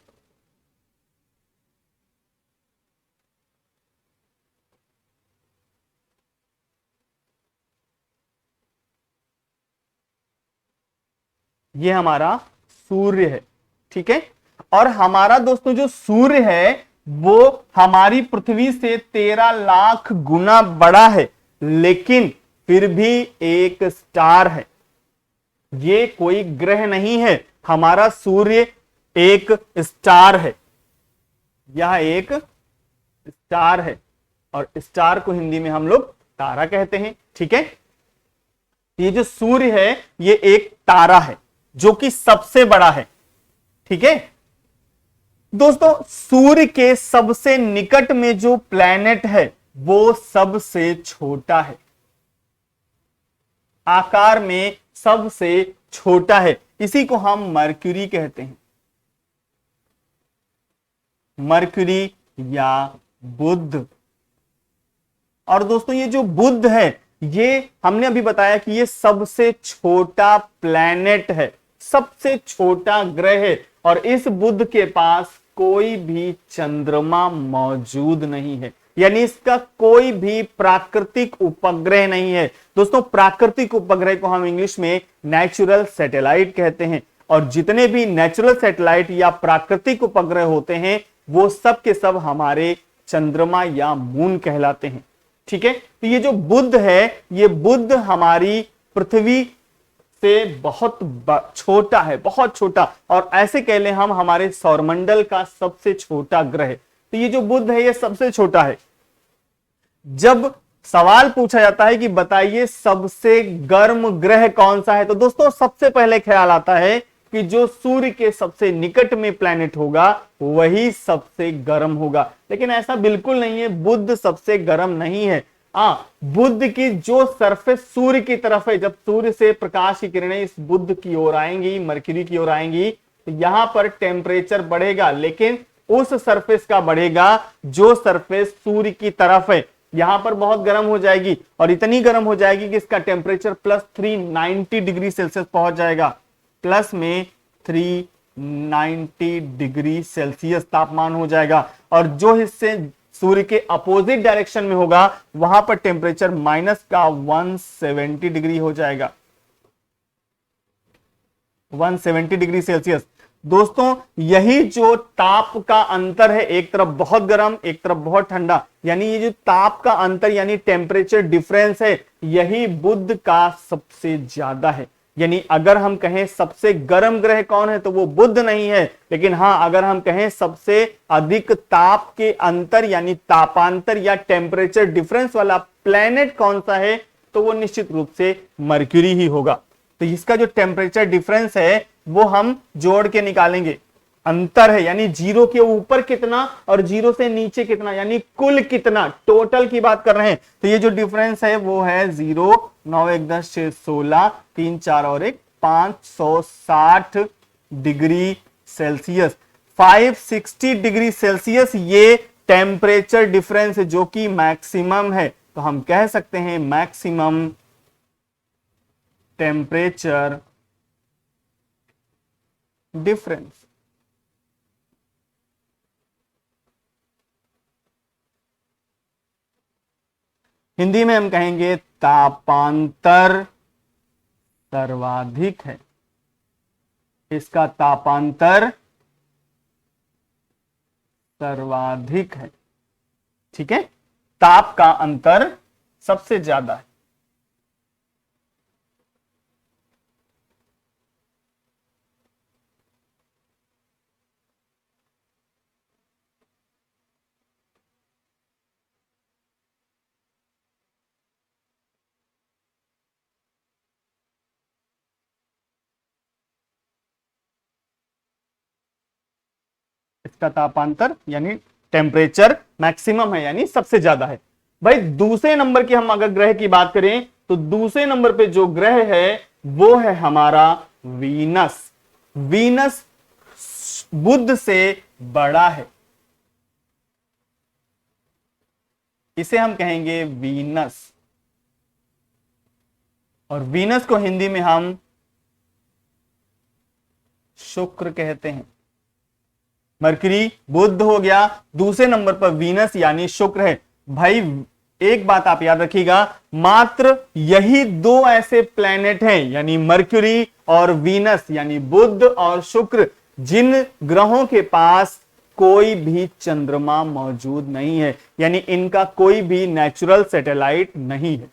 ये हमारा सूर्य है, ठीक है। और हमारा दोस्तों जो सूर्य है वो हमारी पृथ्वी से 13 लाख गुना बड़ा है, लेकिन फिर भी एक स्टार है, ये कोई ग्रह नहीं है। हमारा सूर्य एक स्टार है, यह एक स्टार है, और स्टार को हिंदी में हम लोग तारा कहते हैं, ठीक है। ये जो सूर्य है ये एक तारा है जो कि सबसे बड़ा है, ठीक है। दोस्तों सूर्य के सबसे निकट में जो प्लैनेट है वो सबसे छोटा है, आकार में सबसे छोटा है, इसी को हम मरक्यूरी कहते हैं, मरक्यूरी या बुध। और दोस्तों ये जो बुध है ये हमने अभी बताया कि ये सबसे छोटा प्लैनेट है, सबसे छोटा ग्रह है, और इस बुध के पास कोई भी चंद्रमा मौजूद नहीं है, यानी इसका कोई भी प्राकृतिक उपग्रह नहीं है। दोस्तों प्राकृतिक उपग्रह को हम इंग्लिश में नेचुरल सैटेलाइट कहते हैं, और जितने भी नेचुरल सैटेलाइट या प्राकृतिक उपग्रह होते हैं वो सब के सब हमारे चंद्रमा या मून कहलाते हैं, ठीक है। तो ये जो बुध है ये बुध हमारी पृथ्वी से बहुत छोटा है, बहुत छोटा, और ऐसे कह लें हम हमारे सौरमंडल का सबसे छोटा ग्रह। तो ये जो बुध है ये सबसे छोटा है। जब सवाल पूछा जाता है कि बताइए सबसे गर्म ग्रह कौन सा है, तो दोस्तों सबसे पहले ख्याल आता है कि जो सूर्य के सबसे निकट में प्लैनेट होगा वही सबसे गर्म होगा, लेकिन ऐसा बिल्कुल नहीं है, बुध सबसे गर्म नहीं है। बुध की जो सरफेस सूर्य की तरफ है, जब सूर्य से प्रकाश की किरणें इस बुध की ओर आएंगी, मरकरी की ओर आएंगी, तो यहां पर टेम्परेचर बढ़ेगा, लेकिन उस सरफेस का बढ़ेगा जो सरफेस सूर्य की तरफ है, यहां पर बहुत गर्म हो जाएगी, और इतनी गर्म हो जाएगी कि इसका टेम्परेचर +390 डिग्री सेल्सियस पहुंच जाएगा, प्लस में 390 डिग्री सेल्सियस तापमान हो जाएगा। और जो हिस्से सूर्य के अपोजिट डायरेक्शन में होगा वहां पर टेम्परेचर माइनस का 170 डिग्री हो जाएगा, 170 डिग्री सेल्सियस। दोस्तों यही जो ताप का अंतर है, एक तरफ बहुत गर्म एक तरफ बहुत ठंडा, यानी ये जो ताप का अंतर यानी टेम्परेचर डिफरेंस है, यही बुध का सबसे ज्यादा है। यानी अगर हम कहें सबसे गर्म ग्रह कौन है तो वो बुध नहीं है, लेकिन हां अगर हम कहें सबसे अधिक ताप के अंतर यानी तापांतर या टेम्परेचर डिफरेंस वाला प्लैनेट कौन सा है तो वो निश्चित रूप से मरक्यूरी ही होगा। तो इसका जो टेम्परेचर डिफरेंस है वो हम जोड़ के निकालेंगे, अंतर है यानी 0 के ऊपर कितना और 0 से नीचे कितना, यानी कुल कितना, टोटल की बात कर रहे हैं। तो ये जो डिफरेंस है वो है 0, 9, 1, 10, 6, 16, 3, 4 और 1, 560 डिग्री सेल्सियस, 560 डिग्री सेल्सियस ये टेम्परेचर डिफरेंस है जो कि मैक्सिमम है। तो हम कह सकते हैं मैक्सिमम टेम्परेचर डिफरेंस। हिंदी में हम कहेंगे तापांतर सर्वाधिक है, इसका तापांतर सर्वाधिक है, ठीक है, ताप का अंतर सबसे ज्यादा है। इसका तापांतर यानी टेम्परेचर मैक्सिमम है यानी सबसे ज्यादा है। भाई दूसरे नंबर की हम अगर ग्रह की बात करें तो दूसरे नंबर पे जो ग्रह है वो है हमारा वीनस। वीनस बुध से बड़ा है, इसे हम कहेंगे वीनस, और वीनस को हिंदी में हम शुक्र कहते हैं। मरकरी बुध हो गया, दूसरे नंबर पर वीनस यानी शुक्र है। भाई एक बात आप याद रखिएगा, मात्र यही दो ऐसे प्लैनेट हैं यानी मरकरी और वीनस यानी बुध और शुक्र, जिन ग्रहों के पास कोई भी चंद्रमा मौजूद नहीं है, यानी इनका कोई भी नेचुरल सैटेलाइट नहीं है।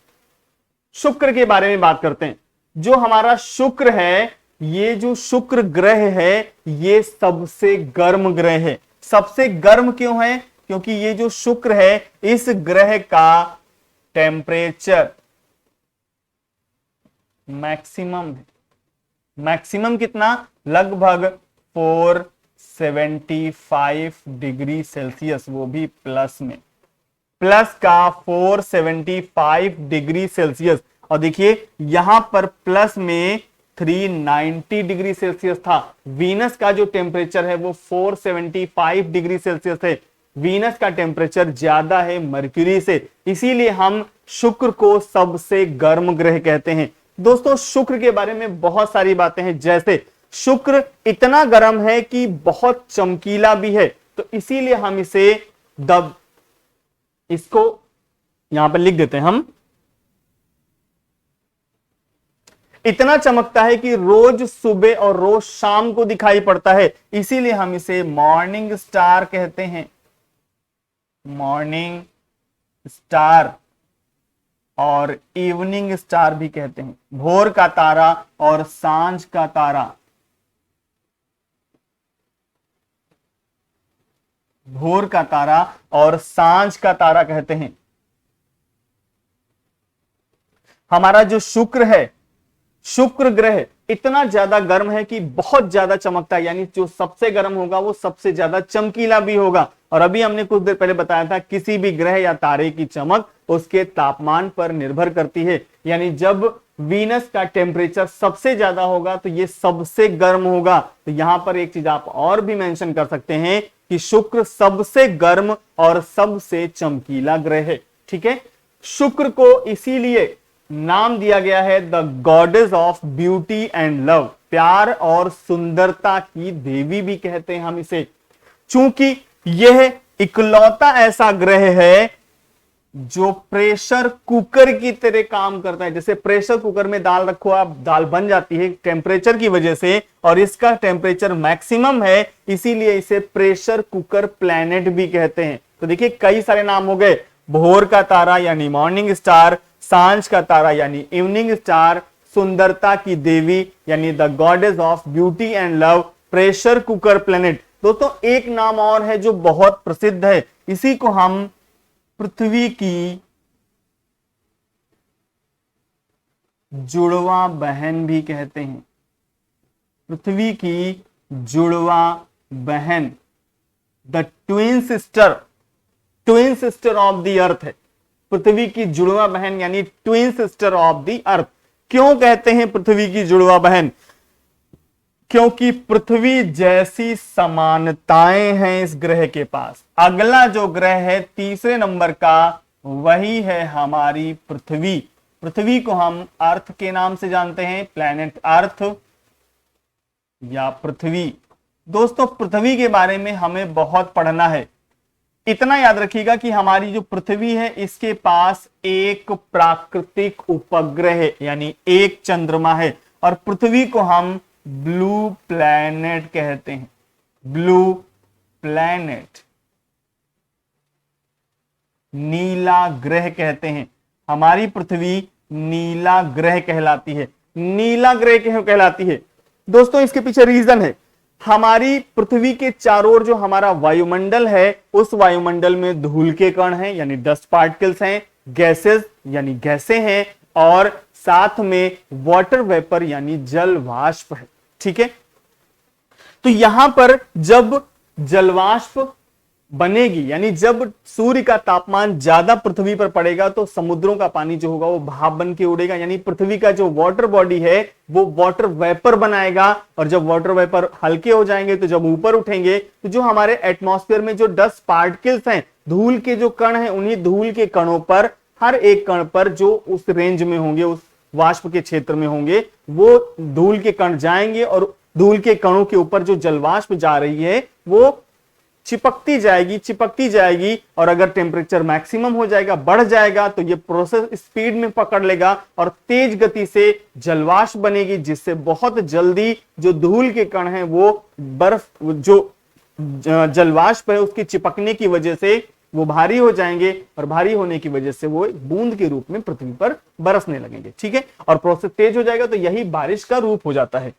शुक्र के बारे में बात करते हैं। जो हमारा शुक्र है, ये जो शुक्र ग्रह है, ये सबसे गर्म ग्रह है। सबसे गर्म क्यों है? क्योंकि ये जो शुक्र है, इस ग्रह का टेम्परेचर मैक्सिमम है। मैक्सिमम कितना? लगभग 475 डिग्री सेल्सियस, वो भी प्लस में। प्लस का 475 डिग्री सेल्सियस, और देखिए यहां पर प्लस में 390 डिग्री सेल्सियस था। वीनस का जो टेम्परेचर है वो 475 डिग्री सेल्सियस है। वीनस का टेम्परेचर ज्यादा है मरकरी से, इसीलिए हम शुक्र को सबसे गर्म ग्रह कहते हैं। दोस्तों शुक्र के बारे में बहुत सारी बातें हैं, जैसे शुक्र इतना गर्म है कि बहुत चमकीला भी है, तो इसीलिए हम इसको यहां पर लिख देते हैं हम। इतना चमकता है कि रोज सुबह और रोज शाम को दिखाई पड़ता है, इसीलिए हम इसे मॉर्निंग स्टार कहते हैं। मॉर्निंग स्टार और इवनिंग स्टार भी कहते हैं। भोर का तारा और सांझ का तारा। भोर का तारा और सांझ का तारा कहते हैं। हमारा जो शुक्र है, शुक्र ग्रह इतना ज्यादा गर्म है कि बहुत ज्यादा चमकता है, यानी जो सबसे गर्म होगा वो सबसे ज्यादा चमकीला भी होगा। और अभी हमने कुछ देर पहले बताया था, किसी भी ग्रह या तारे की चमक उसके तापमान पर निर्भर करती है। यानी जब वीनस का टेम्परेचर सबसे ज्यादा होगा तो ये सबसे गर्म होगा। तो यहां पर एक चीज आप और भी मेंशन कर सकते हैं कि शुक्र सबसे गर्म और सबसे चमकीला ग्रह है। ठीक है, शुक्र को इसीलिए नाम दिया गया है the goddess of beauty and love, प्यार और सुंदरता की देवी भी कहते हैं हम इसे। चूंकि यह इकलौता ऐसा ग्रह है जो प्रेशर कुकर की तरह काम करता है। जैसे प्रेशर कुकर में दाल रखो आप, दाल बन जाती है टेम्परेचर की वजह से, और इसका टेम्परेचर मैक्सिमम है, इसीलिए इसे प्रेशर कुकर प्लैनेट भी कहते हैं। तो देखिए कई सारे नाम हो गए, भोर का तारा यानी मॉर्निंग स्टार, सांझ का तारा यानी इवनिंग स्टार, सुंदरता की देवी यानी the goddess of beauty and love, pressure cooker planet. दोस्तों एक नाम और है जो बहुत प्रसिद्ध है, इसी को हम पृथ्वी की जुड़वा बहन भी कहते हैं। पृथ्वी की जुड़वा बहन, the twin sister of the earth है। पृथ्वी की जुड़वा बहन यानी twin sister of the earth. क्यों कहते हैं पृथ्वी की जुड़वा बहन? क्योंकि पृथ्वी जैसी समानताएं हैं इस ग्रह के पास। अगला जो ग्रह है तीसरे नंबर का, वही है हमारी पृथ्वी। पृथ्वी को हम अर्थ के नाम से जानते हैं, प्लैनेट अर्थ या पृथ्वी। दोस्तों पृथ्वी के बारे में हमें बहुत पढ़ना है। इतना याद रखिएगा कि हमारी जो पृथ्वी है, इसके पास एक प्राकृतिक उपग्रह है, यानी एक चंद्रमा है, और पृथ्वी को हम ब्लू प्लैनेट कहते हैं। ब्लू प्लैनेट, नीला ग्रह कहते हैं। हमारी पृथ्वी नीला ग्रह कहलाती है। नीला ग्रह क्यों कहलाती है? दोस्तों इसके पीछे रीजन है। हमारी पृथ्वी के चारों ओर जो हमारा वायुमंडल है, उस वायुमंडल में धूल के कण हैं यानी डस्ट पार्टिकल्स हैं, गैसेस यानी गैसें हैं, और साथ में वाटर वेपर यानी जल वाष्प है। ठीक है, तो यहां पर जब जलवाष्प बनेगी, यानी जब सूर्य का तापमान ज्यादा पृथ्वी पर पड़ेगा, तो समुद्रों का पानी जो होगा वो भाप बन के उड़ेगा, यानी पृथ्वी का जो वाटर बॉडी है वो वाटर वेपर बनाएगा, और जब वाटर वेपर हल्के हो जाएंगे तो जब ऊपर उठेंगे तो जो हमारे एटमॉस्फेयर में जो डस्ट पार्टिकल्स हैं धूल के जो कण हैं उन्हीं धूल के कणों पर, हर एक कण पर जो उस रेंज में होंगे, उस वाष्प के क्षेत्र में होंगे, वो धूल के कण जाएंगे और धूल के कणों के ऊपर जो जलवाष्प जा रही है वो चिपकती जाएगी और अगर टेम्परेचर मैक्सिमम हो जाएगा, बढ़ जाएगा, तो ये प्रोसेस स्पीड में पकड़ लेगा और तेज गति से जलवाष्प बनेगी, जिससे बहुत जल्दी जो धूल के कण हैं वो बर्फ, जो जलवाष्प है उसकी चिपकने की वजह से वो भारी हो जाएंगे और भारी होने की वजह से वो बूंद के रूप में पृथ्वी पर बरसने लगेंगे। ठीक है, और प्रोसेस तेज हो जाएगा तो यही बारिश का रूप हो जाता है।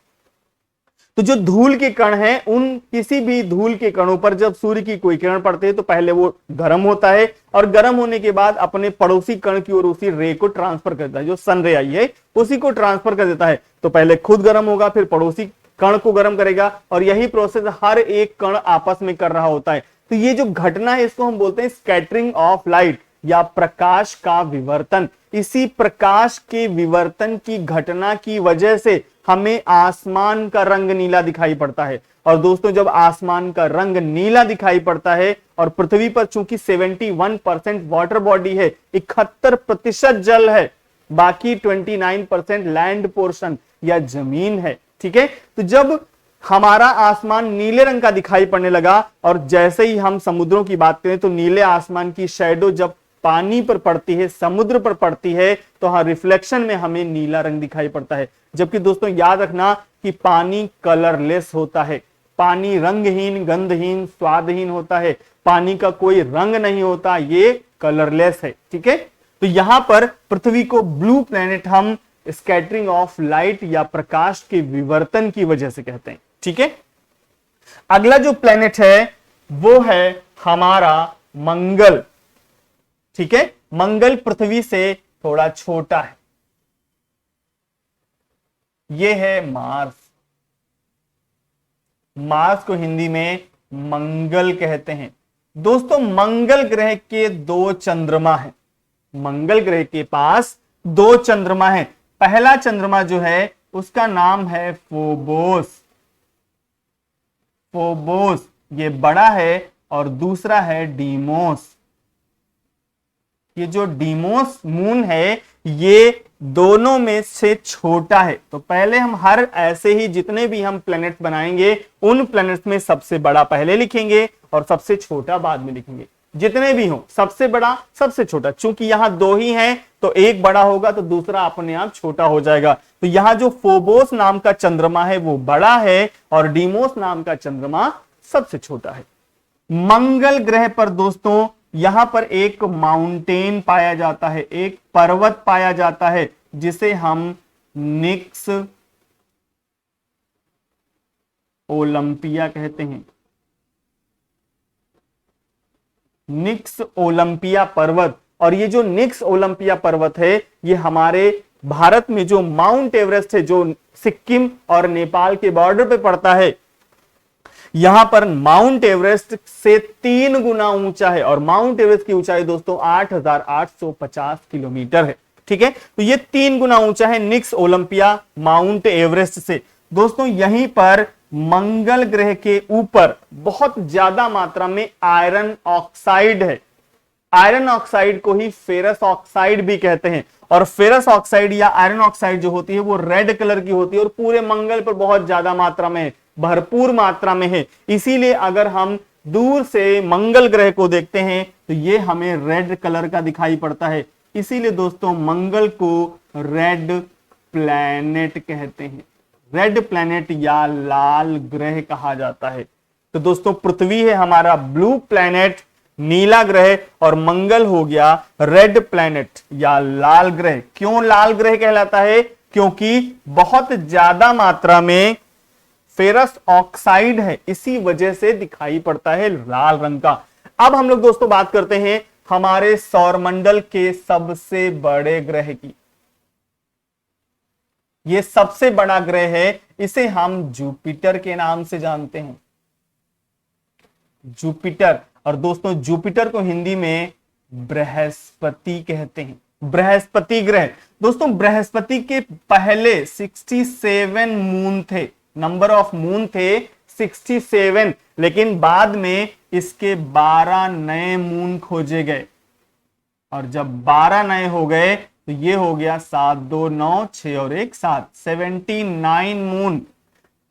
तो जो धूल के कण हैं, उन किसी भी धूल के कणों पर जब सूर्य की कोई किरण पड़ती है तो पहले वो गर्म होता है और गर्म होने के बाद अपने पड़ोसी कण की ओर उसी रे को ट्रांसफर करता है, जो सन रे आई है उसी को ट्रांसफर कर देता है। तो पहले खुद गर्म होगा, फिर पड़ोसी कण को गर्म करेगा और यही प्रोसेस हर एक कण आपस में कर रहा होता है। तो ये जो घटना है इसको हम बोलते हैं स्कैटरिंग ऑफ लाइट या प्रकाश का विवर्तन। इसी प्रकाश के विवर्तन की घटना की वजह से हमें आसमान का रंग नीला दिखाई पड़ता है। और दोस्तों, जब आसमान का रंग नीला दिखाई पड़ता है और पृथ्वी पर चूंकि 71% वाटर बॉडी है, 71% जल है, बाकी 29% लैंड पोर्शन या जमीन है। ठीक है, तो जब हमारा आसमान नीले रंग का दिखाई पड़ने लगा और जैसे ही हम समुद्रों की बात करें तो नीले आसमान की शैडो जब पानी पर पड़ती है, समुद्र पर पड़ती है, तो हाँ रिफ्लेक्शन में हमें नीला रंग दिखाई पड़ता है। जबकि दोस्तों याद रखना कि पानी कलरलेस होता है, पानी रंगहीन, गंधहीन, स्वादहीन होता है, पानी का कोई रंग नहीं होता, ये कलरलेस है। ठीक है, तो यहां पर पृथ्वी को ब्लू प्लेनेट हम स्कैटरिंग ऑफ लाइट या प्रकाश के विवर्तन की वजह से कहते हैं। ठीक है, अगला जो प्लेनेट है वो है हमारा मंगल। ठीक है, मंगल पृथ्वी से थोड़ा छोटा है, ये है मार्स। मार्स को हिंदी में मंगल कहते हैं। दोस्तों, मंगल ग्रह के 2 चंद्रमा हैं। मंगल ग्रह के पास 2 चंद्रमा हैं। पहला चंद्रमा जो है उसका नाम है फोबोस। फोबोस ये बड़ा है और दूसरा है डीमोस। ये जो डीमोस मून है ये दोनों में से छोटा है। तो पहले हम हर ऐसे ही जितने भी हम प्लैनेट्स बनाएंगे उन प्लैनेट्स में सबसे बड़ा पहले लिखेंगे और सबसे छोटा बाद में लिखेंगे। जितने भी हो सबसे बड़ा सबसे छोटा, चूंकि यहां 2 ही हैं तो एक बड़ा होगा तो दूसरा अपने आप छोटा हो जाएगा। तो यहां जो फोबोस नाम का चंद्रमा है वो बड़ा है और डीमोस नाम का चंद्रमा सबसे छोटा है। मंगल ग्रह पर दोस्तों यहां पर एक माउंटेन पाया जाता है, एक पर्वत पाया जाता है जिसे हम निक्स ओलंपिया कहते हैं। निक्स ओलंपिया पर्वत। और ये जो निक्स ओलंपिया पर्वत है ये हमारे भारत में जो माउंट एवरेस्ट है, जो सिक्किम और नेपाल के बॉर्डर पे पड़ता है, यहां पर माउंट एवरेस्ट से 3 गुना ऊंचा है। और माउंट एवरेस्ट की ऊंचाई दोस्तों 8,850 किलोमीटर है। ठीक है, तो ये 3 गुना ऊंचा है निक्स ओलंपिया माउंट एवरेस्ट से। दोस्तों यहीं पर मंगल ग्रह के ऊपर बहुत ज्यादा मात्रा में आयरन ऑक्साइड है। आयरन ऑक्साइड को ही फेरस ऑक्साइड भी कहते हैं। और फेरस ऑक्साइड या आयरन ऑक्साइड जो होती है वो रेड कलर की होती है और पूरे मंगल पर बहुत ज्यादा मात्रा में है, भरपूर मात्रा में है। इसीलिए अगर हम दूर से मंगल ग्रह को देखते हैं तो ये हमें रेड कलर का दिखाई पड़ता है। इसीलिए दोस्तों मंगल को रेड प्लैनेट कहते हैं। रेड प्लैनेट या लाल ग्रह कहा जाता है। तो दोस्तों पृथ्वी है हमारा ब्लू प्लैनेट, नीला ग्रह, और मंगल हो गया रेड प्लैनेट या लाल ग्रह। क्यों लाल ग्रह कहलाता है? क्योंकि बहुत ज्यादा मात्रा में फेरस ऑक्साइड है, इसी वजह से दिखाई पड़ता है लाल रंग का। अब हम लोग दोस्तों बात करते हैं हमारे सौरमंडल के सबसे बड़े ग्रह की। ये सबसे बड़ा ग्रह है, इसे हम जुपिटर के नाम से जानते हैं, जुपिटर। और दोस्तों जुपिटर को हिंदी में बृहस्पति कहते हैं, बृहस्पति ग्रह। दोस्तों बृहस्पति के पहले 67 मून थे, नंबर ऑफ मून थे 67, लेकिन बाद में इसके 12 नए मून खोजे गए, और जब 12 नए हो गए तो ये हो गया 7 2 9 6 और 1 7, 79 मून।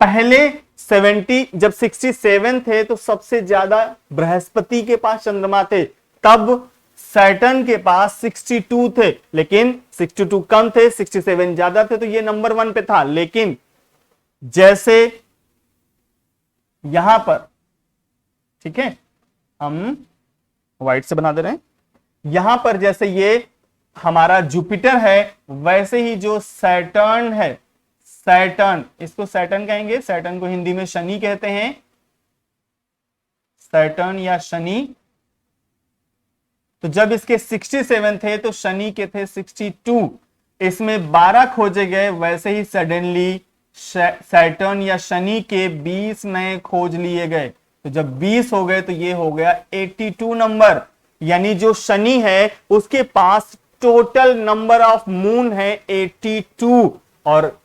पहले 70 जब 67 थे तो सबसे ज्यादा बृहस्पति के पास चंद्रमा थे, तब सैटर्न के पास 62 थे, लेकिन 62 कम थे, 67 ज्यादा थे, तो ये नंबर 1 पे था। लेकिन जैसे यहां पर, ठीक है, हम व्हाइट से बना दे रहे हैं, यहां पर जैसे ये हमारा जुपिटर है, वैसे ही जो सैटर्न है, सैटर्न, इसको सैटर्न कहेंगे, सैटर्न को हिंदी में शनि कहते हैं, सैटर्न या शनि। तो जब इसके 67 थे तो शनि के थे 62, इसमें 12 खोजे गए, वैसे ही सडनली सैटर्न या शनि के 20 नए खोज लिए गए। तो जब 20 हो गए तो ये हो गया 82 नंबर, यानी जो शनि है उसके पास टोटल नंबर ऑफ मून है 82, और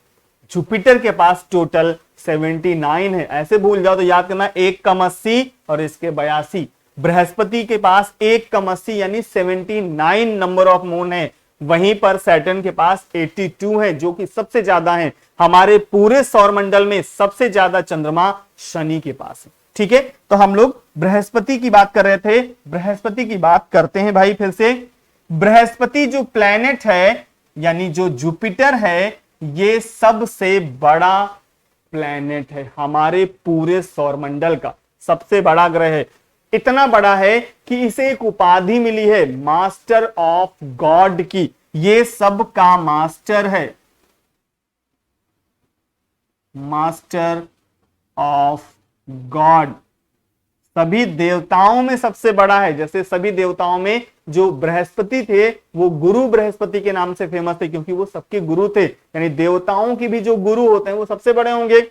जुपिटर के पास टोटल 79 है। ऐसे भूल जाओ तो याद करना, 1 कम 80 और इसके 82। बृहस्पति के पास 1 कम 80 यानी 79 नंबर ऑफ मून है, वहीं पर सैटर्न के पास 82 है, जो कि सबसे ज्यादा है। हमारे पूरे सौरमंडल में सबसे ज्यादा चंद्रमा शनि के पास है। ठीक है, तो हम लोग बृहस्पति की बात कर रहे थे, बृहस्पति की बात करते हैं भाई फिर से। बृहस्पति जो प्लेनेट है, यानी जो जुपिटर है, ये सबसे बड़ा प्लेनेट है हमारे पूरे सौरमंडल का, सबसे बड़ा ग्रह है। इतना बड़ा है कि इसे एक उपाधि मिली है मास्टर ऑफ गॉड की, ये सब का मास्टर है, मास्टर ऑफ गॉड, सभी देवताओं में सबसे बड़ा है। जैसे सभी देवताओं में जो बृहस्पति थे वो गुरु बृहस्पति के नाम से फेमस थे, क्योंकि वो सबके गुरु थे, यानी देवताओं की भी जो गुरु होते हैं वो सबसे बड़े होंगे।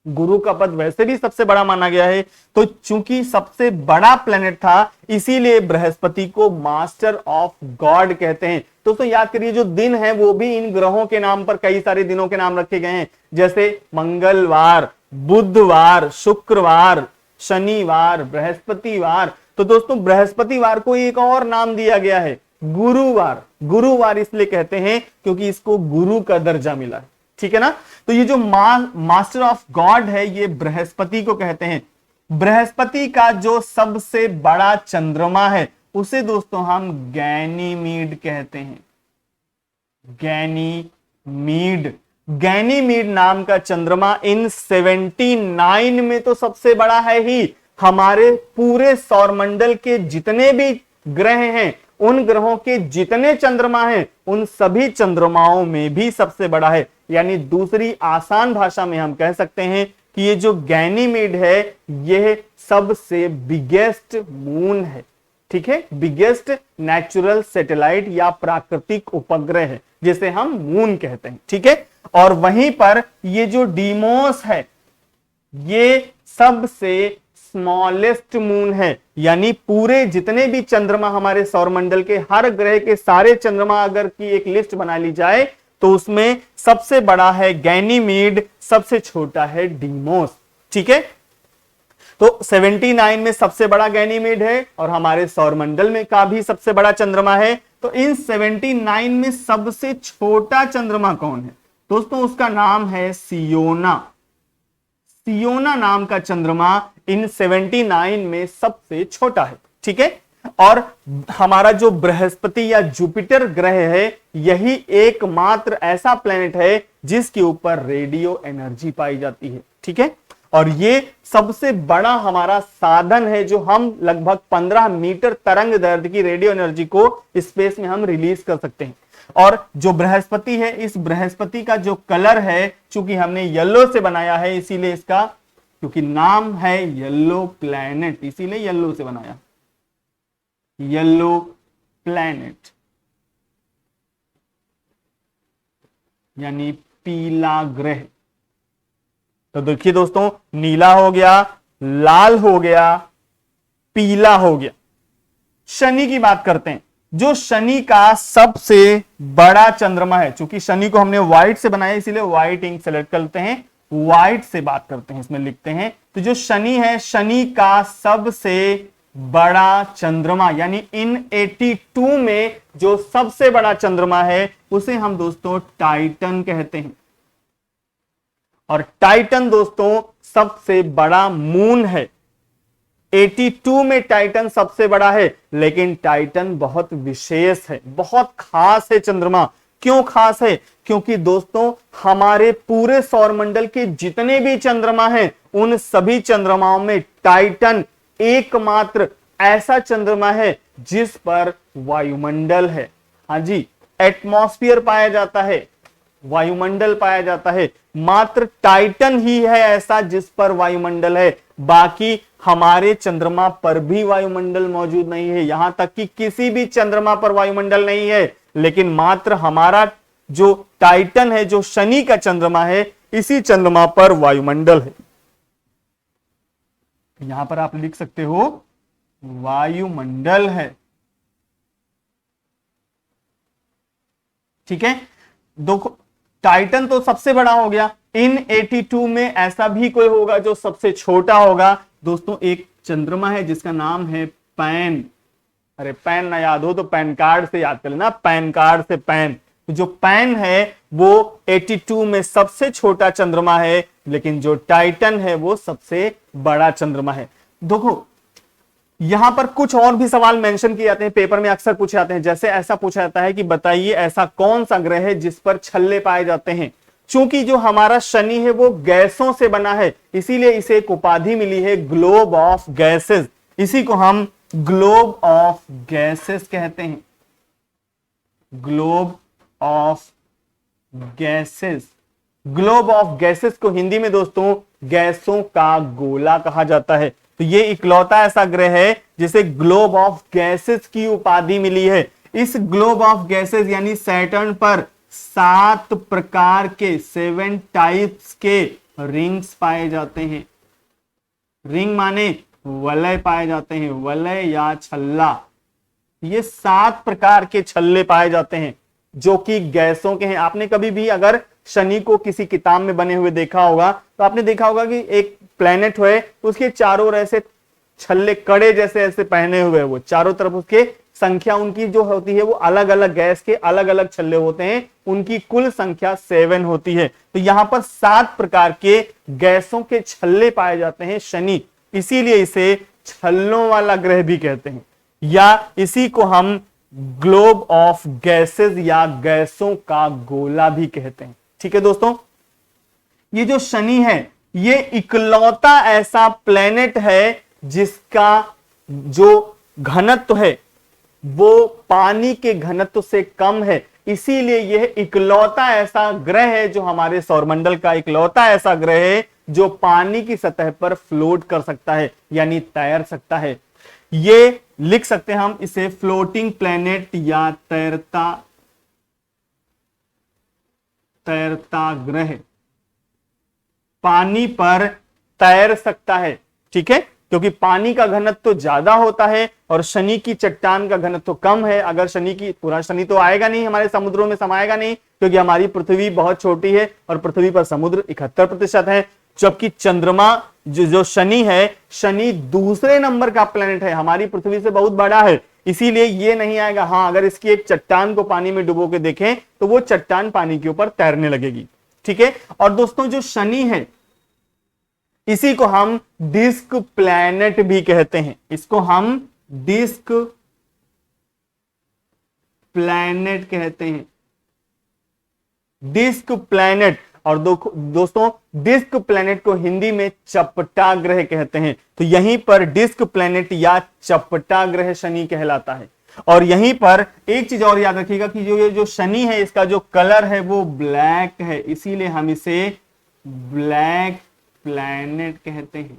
गुरु का पद वैसे भी सबसे बड़ा माना गया है। तो चूंकि सबसे बड़ा प्लेनेट था, इसीलिए बृहस्पति को मास्टर ऑफ गॉड कहते हैं। दोस्तों याद करिए, जो दिन है वो भी इन ग्रहों के नाम पर कई सारे दिनों के नाम रखे गए हैं, जैसे मंगलवार, बुधवार, शुक्रवार, शनिवार, बृहस्पतिवार। तो दोस्तों बृहस्पतिवार को एक और नाम दिया गया है, गुरुवार। गुरुवार इसलिए कहते हैं क्योंकि इसको गुरु का दर्जा मिला है। ठीक है ना। तो ये जो मास्टर ऑफ गॉड है, ये बृहस्पति को कहते हैं। बृहस्पति का जो सबसे बड़ा चंद्रमा है उसे दोस्तों हम गैनीमीड कहते हैं, गैनीमीड। गैनीमीड नाम का चंद्रमा इन 79 में तो सबसे बड़ा है ही। हमारे पूरे सौरमंडल के जितने भी ग्रह हैं, उन ग्रहों के जितने चंद्रमा हैं, उन सभी चंद्रमाओं में भी सबसे बड़ा है। यानी दूसरी आसान भाषा में हम कह सकते हैं कि ये जो गैनीमीड है, यह सबसे बिगेस्ट मून है। ठीक है, बिगेस्ट नेचुरल सैटेलाइट या प्राकृतिक उपग्रह है, जिसे हम मून कहते हैं। ठीक है, और वहीं पर ये जो डीमोस है, ये सबसे स्मॉलेस्ट मून है। यानी पूरे जितने भी चंद्रमा हमारे सौरमंडल के, हर ग्रह के सारे चंद्रमा अगर की एक लिस्ट बना ली जाए तो उसमें सबसे बड़ा है गैनीमीड, सबसे छोटा है डीमोस। ठीक है, तो 79 में सबसे बड़ा गैनीमीड है और हमारे सौरमंडल में का भी सबसे बड़ा चंद्रमा है। तो इन 79 में सबसे छोटा चंद्रमा कौन है दोस्तों? उसका नाम है सियोना। सियोना नाम का चंद्रमा इन 79 में सबसे छोटा है। ठीक है, और हमारा जो बृहस्पति या जुपिटर ग्रह है, यही एकमात्र ऐसा प्लेनेट है जिसके ऊपर रेडियो एनर्जी पाई जाती है। ठीक है, और ये सबसे बड़ा हमारा साधन है, जो हम लगभग 15 मीटर तरंग दैर्ध्य की रेडियो एनर्जी को स्पेस में हम रिलीज कर सकते हैं। और जो बृहस्पति है, इस बृहस्पति का जो कलर है, चूंकि हमने येलो से बनाया है, इसीलिए इसका, क्योंकि नाम है येलो प्लैनेट, इसीलिए येलो से बनाया, येलो प्लैनेट यानी पीला ग्रह। तो देखिए दोस्तों, नीला हो गया, लाल हो गया, पीला हो गया। शनि की बात करते हैं। जो शनि का सबसे बड़ा चंद्रमा है, चूंकि शनि को हमने व्हाइट से बनाया इसीलिए व्हाइट इंक सेलेक्ट करते हैं, व्हाइट से बात करते हैं, इसमें लिखते हैं। तो जो शनि है, शनि का सबसे बड़ा चंद्रमा यानी इन 82 में जो सबसे बड़ा चंद्रमा है उसे हम दोस्तों टाइटन कहते हैं। और टाइटन दोस्तों सबसे बड़ा मून है। 82 में टाइटन सबसे बड़ा है, लेकिन टाइटन बहुत विशेष है, बहुत खास है चंद्रमा। क्यों खास है? क्योंकि दोस्तों हमारे पूरे सौरमंडल के जितने भी चंद्रमा हैं उन सभी चंद्रमाओं में टाइटन एकमात्र ऐसा चंद्रमा है जिस पर वायुमंडल है। हाँ जी, एटमॉस्फेयर पाया जाता है, वायुमंडल पाया जाता है। मात्र टाइटन ही है ऐसा जिस पर वायुमंडल है। बाकी हमारे चंद्रमा पर भी वायुमंडल मौजूद नहीं है, यहां तक कि किसी भी चंद्रमा पर वायुमंडल नहीं है, लेकिन मात्र हमारा जो टाइटन है, जो शनि का चंद्रमा है, इसी चंद्रमा पर वायुमंडल है। यहां पर आप लिख सकते हो वायुमंडल है। ठीक है, देखो टाइटन तो सबसे बड़ा हो गया। इन 82 में ऐसा भी कोई होगा जो सबसे छोटा होगा। दोस्तों एक चंद्रमा है जिसका नाम है पैन। अरे पैन ना याद हो तो पैन कार्ड से याद कर लेना, पैन कार्ड से पैन। तो जो पैन है वो 82 में सबसे छोटा चंद्रमा है, लेकिन जो टाइटन है वो सबसे बड़ा चंद्रमा है। देखो यहां पर कुछ और भी सवाल मेंशन किए जाते हैं, पेपर में अक्सर पूछे जाते हैं। जैसे ऐसा पूछा जाता है कि बताइए ऐसा कौन सा ग्रह है जिस पर छल्ले पाए जाते हैं। चूंकि जो हमारा शनि है वो गैसों से बना है, इसीलिए इसे एक उपाधि मिली है ग्लोब ऑफ गैसेस। इसी को हम ग्लोब ऑफ गैसेस कहते हैं, globe of gases. Globe of gases को हिंदी में दोस्तों गैसों का गोला कहा जाता है। तो ये इकलौता ऐसा ग्रह है जिसे ग्लोब ऑफ गैसेस की उपाधि मिली है। इस ग्लोब ऑफ गैसेस यानी सैटर्न पर 7 प्रकार के 7 टाइप्स के रिंग्स पाए जाते हैं। रिंग माने वलय पाए जाते हैं, वलय या छल्ला। ये 7 प्रकार के छल्ले पाए जाते हैं जो कि गैसों के हैं। आपने कभी भी अगर शनि को किसी किताब में बने हुए देखा होगा तो आपने देखा होगा कि एक प्लेनेट है, उसके चारों ओर ऐसे छल्ले कड़े जैसे ऐसे पहने हुए, वो चारों तरफ उसके संख्या उनकी जो होती है वो अलग अलग गैस के अलग अलग छल्ले होते हैं, उनकी कुल संख्या 7 होती है। तो यहां पर 7 प्रकार के गैसों के छल्ले पाए जाते हैं शनि, इसीलिए इसे छल्लों वाला ग्रह भी कहते हैं, या इसी को हम ग्लोब ऑफ गैसेस या गैसों का गोला भी कहते हैं। ठीक है दोस्तों, ये जो शनि है ये इकलौता ऐसा प्लेनेट है जिसका जो घनत्व है वो पानी के घनत्व से कम है। इसीलिए यह इकलौता ऐसा ग्रह है, जो हमारे सौरमंडल का इकलौता ऐसा ग्रह है जो पानी की सतह पर फ्लोट कर सकता है, यानी तैर सकता है। ये लिख सकते हैं हम इसे फ्लोटिंग प्लेनेट या तैरता ग्रह, पानी पर तैर सकता है। ठीक है, क्योंकि पानी का घनत्व तो ज्यादा होता है और शनि की चट्टान का घनत्व तो कम है। अगर शनि की पूरा शनि तो आएगा नहीं, हमारे समुद्रों में समाएगा नहीं, क्योंकि हमारी पृथ्वी बहुत छोटी है और पृथ्वी पर समुद्र 71% है। जबकि चंद्रमा जो शनि है, शनि दूसरे नंबर का प्लेनेट है, हमारी पृथ्वी से बहुत बड़ा है, इसीलिए ये नहीं आएगा। हाँ, अगर इसकी एक चट्टान को पानी में डुबो के देखें तो वो चट्टान पानी के ऊपर तैरने लगेगी। ठीक है, और दोस्तों जो शनि है इसी को हम डिस्क प्लैनेट भी कहते हैं, इसको हम डिस्क प्लैनेट कहते हैं, डिस्क प्लैनेट। और दोस्तों डिस्क प्लैनेट को हिंदी में चपटा ग्रह कहते हैं। तो यहीं पर डिस्क प्लैनेट या चपटा ग्रह शनि कहलाता है। और यहीं पर एक चीज और याद रखिएगा कि जो शनि है इसका जो कलर है वो ब्लैक है, इसीलिए हम इसे ब्लैक प्लैनेट कहते हैं,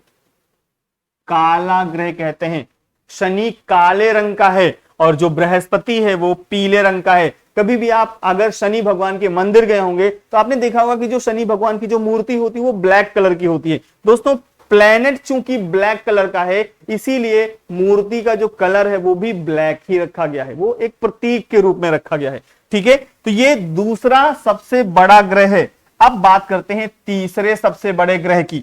काला ग्रह कहते हैं। शनि काले रंग का है और जो बृहस्पति है वो पीले रंग का है। कभी भी आप अगर शनि भगवान के मंदिर गए होंगे तो आपने देखा होगा कि जो शनि भगवान की जो मूर्ति होती है वो ब्लैक कलर की होती है। दोस्तों प्लैनेट चूंकि ब्लैक कलर का है, इसीलिए मूर्ति का जो कलर है वो भी ब्लैक ही रखा गया है, वो एक प्रतीक के रूप में रखा गया है। ठीक है, तो ये दूसरा सबसे बड़ा ग्रह है। अब बात करते हैं तीसरे सबसे बड़े ग्रह की।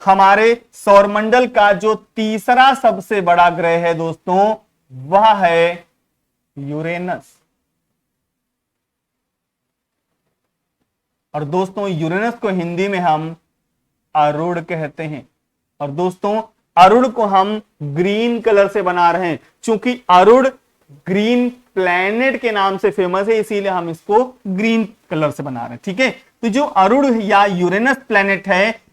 हमारे सौरमंडल का जो तीसरा सबसे बड़ा ग्रह है दोस्तों, वह है यूरेनस। और दोस्तों यूरेनस को हिंदी में हम अरुण कहते हैं। और दोस्तों अरुण को हम ग्रीन कलर से बना रहे हैं, क्योंकि अरुण ग्रीन प्लैनेट के नाम से फेमस है, इसीलिए हम इसको ग्रीन कलर से बना रहे हैं। ठीक है, तो जो अरुण या यूरेनस प्लैनेट है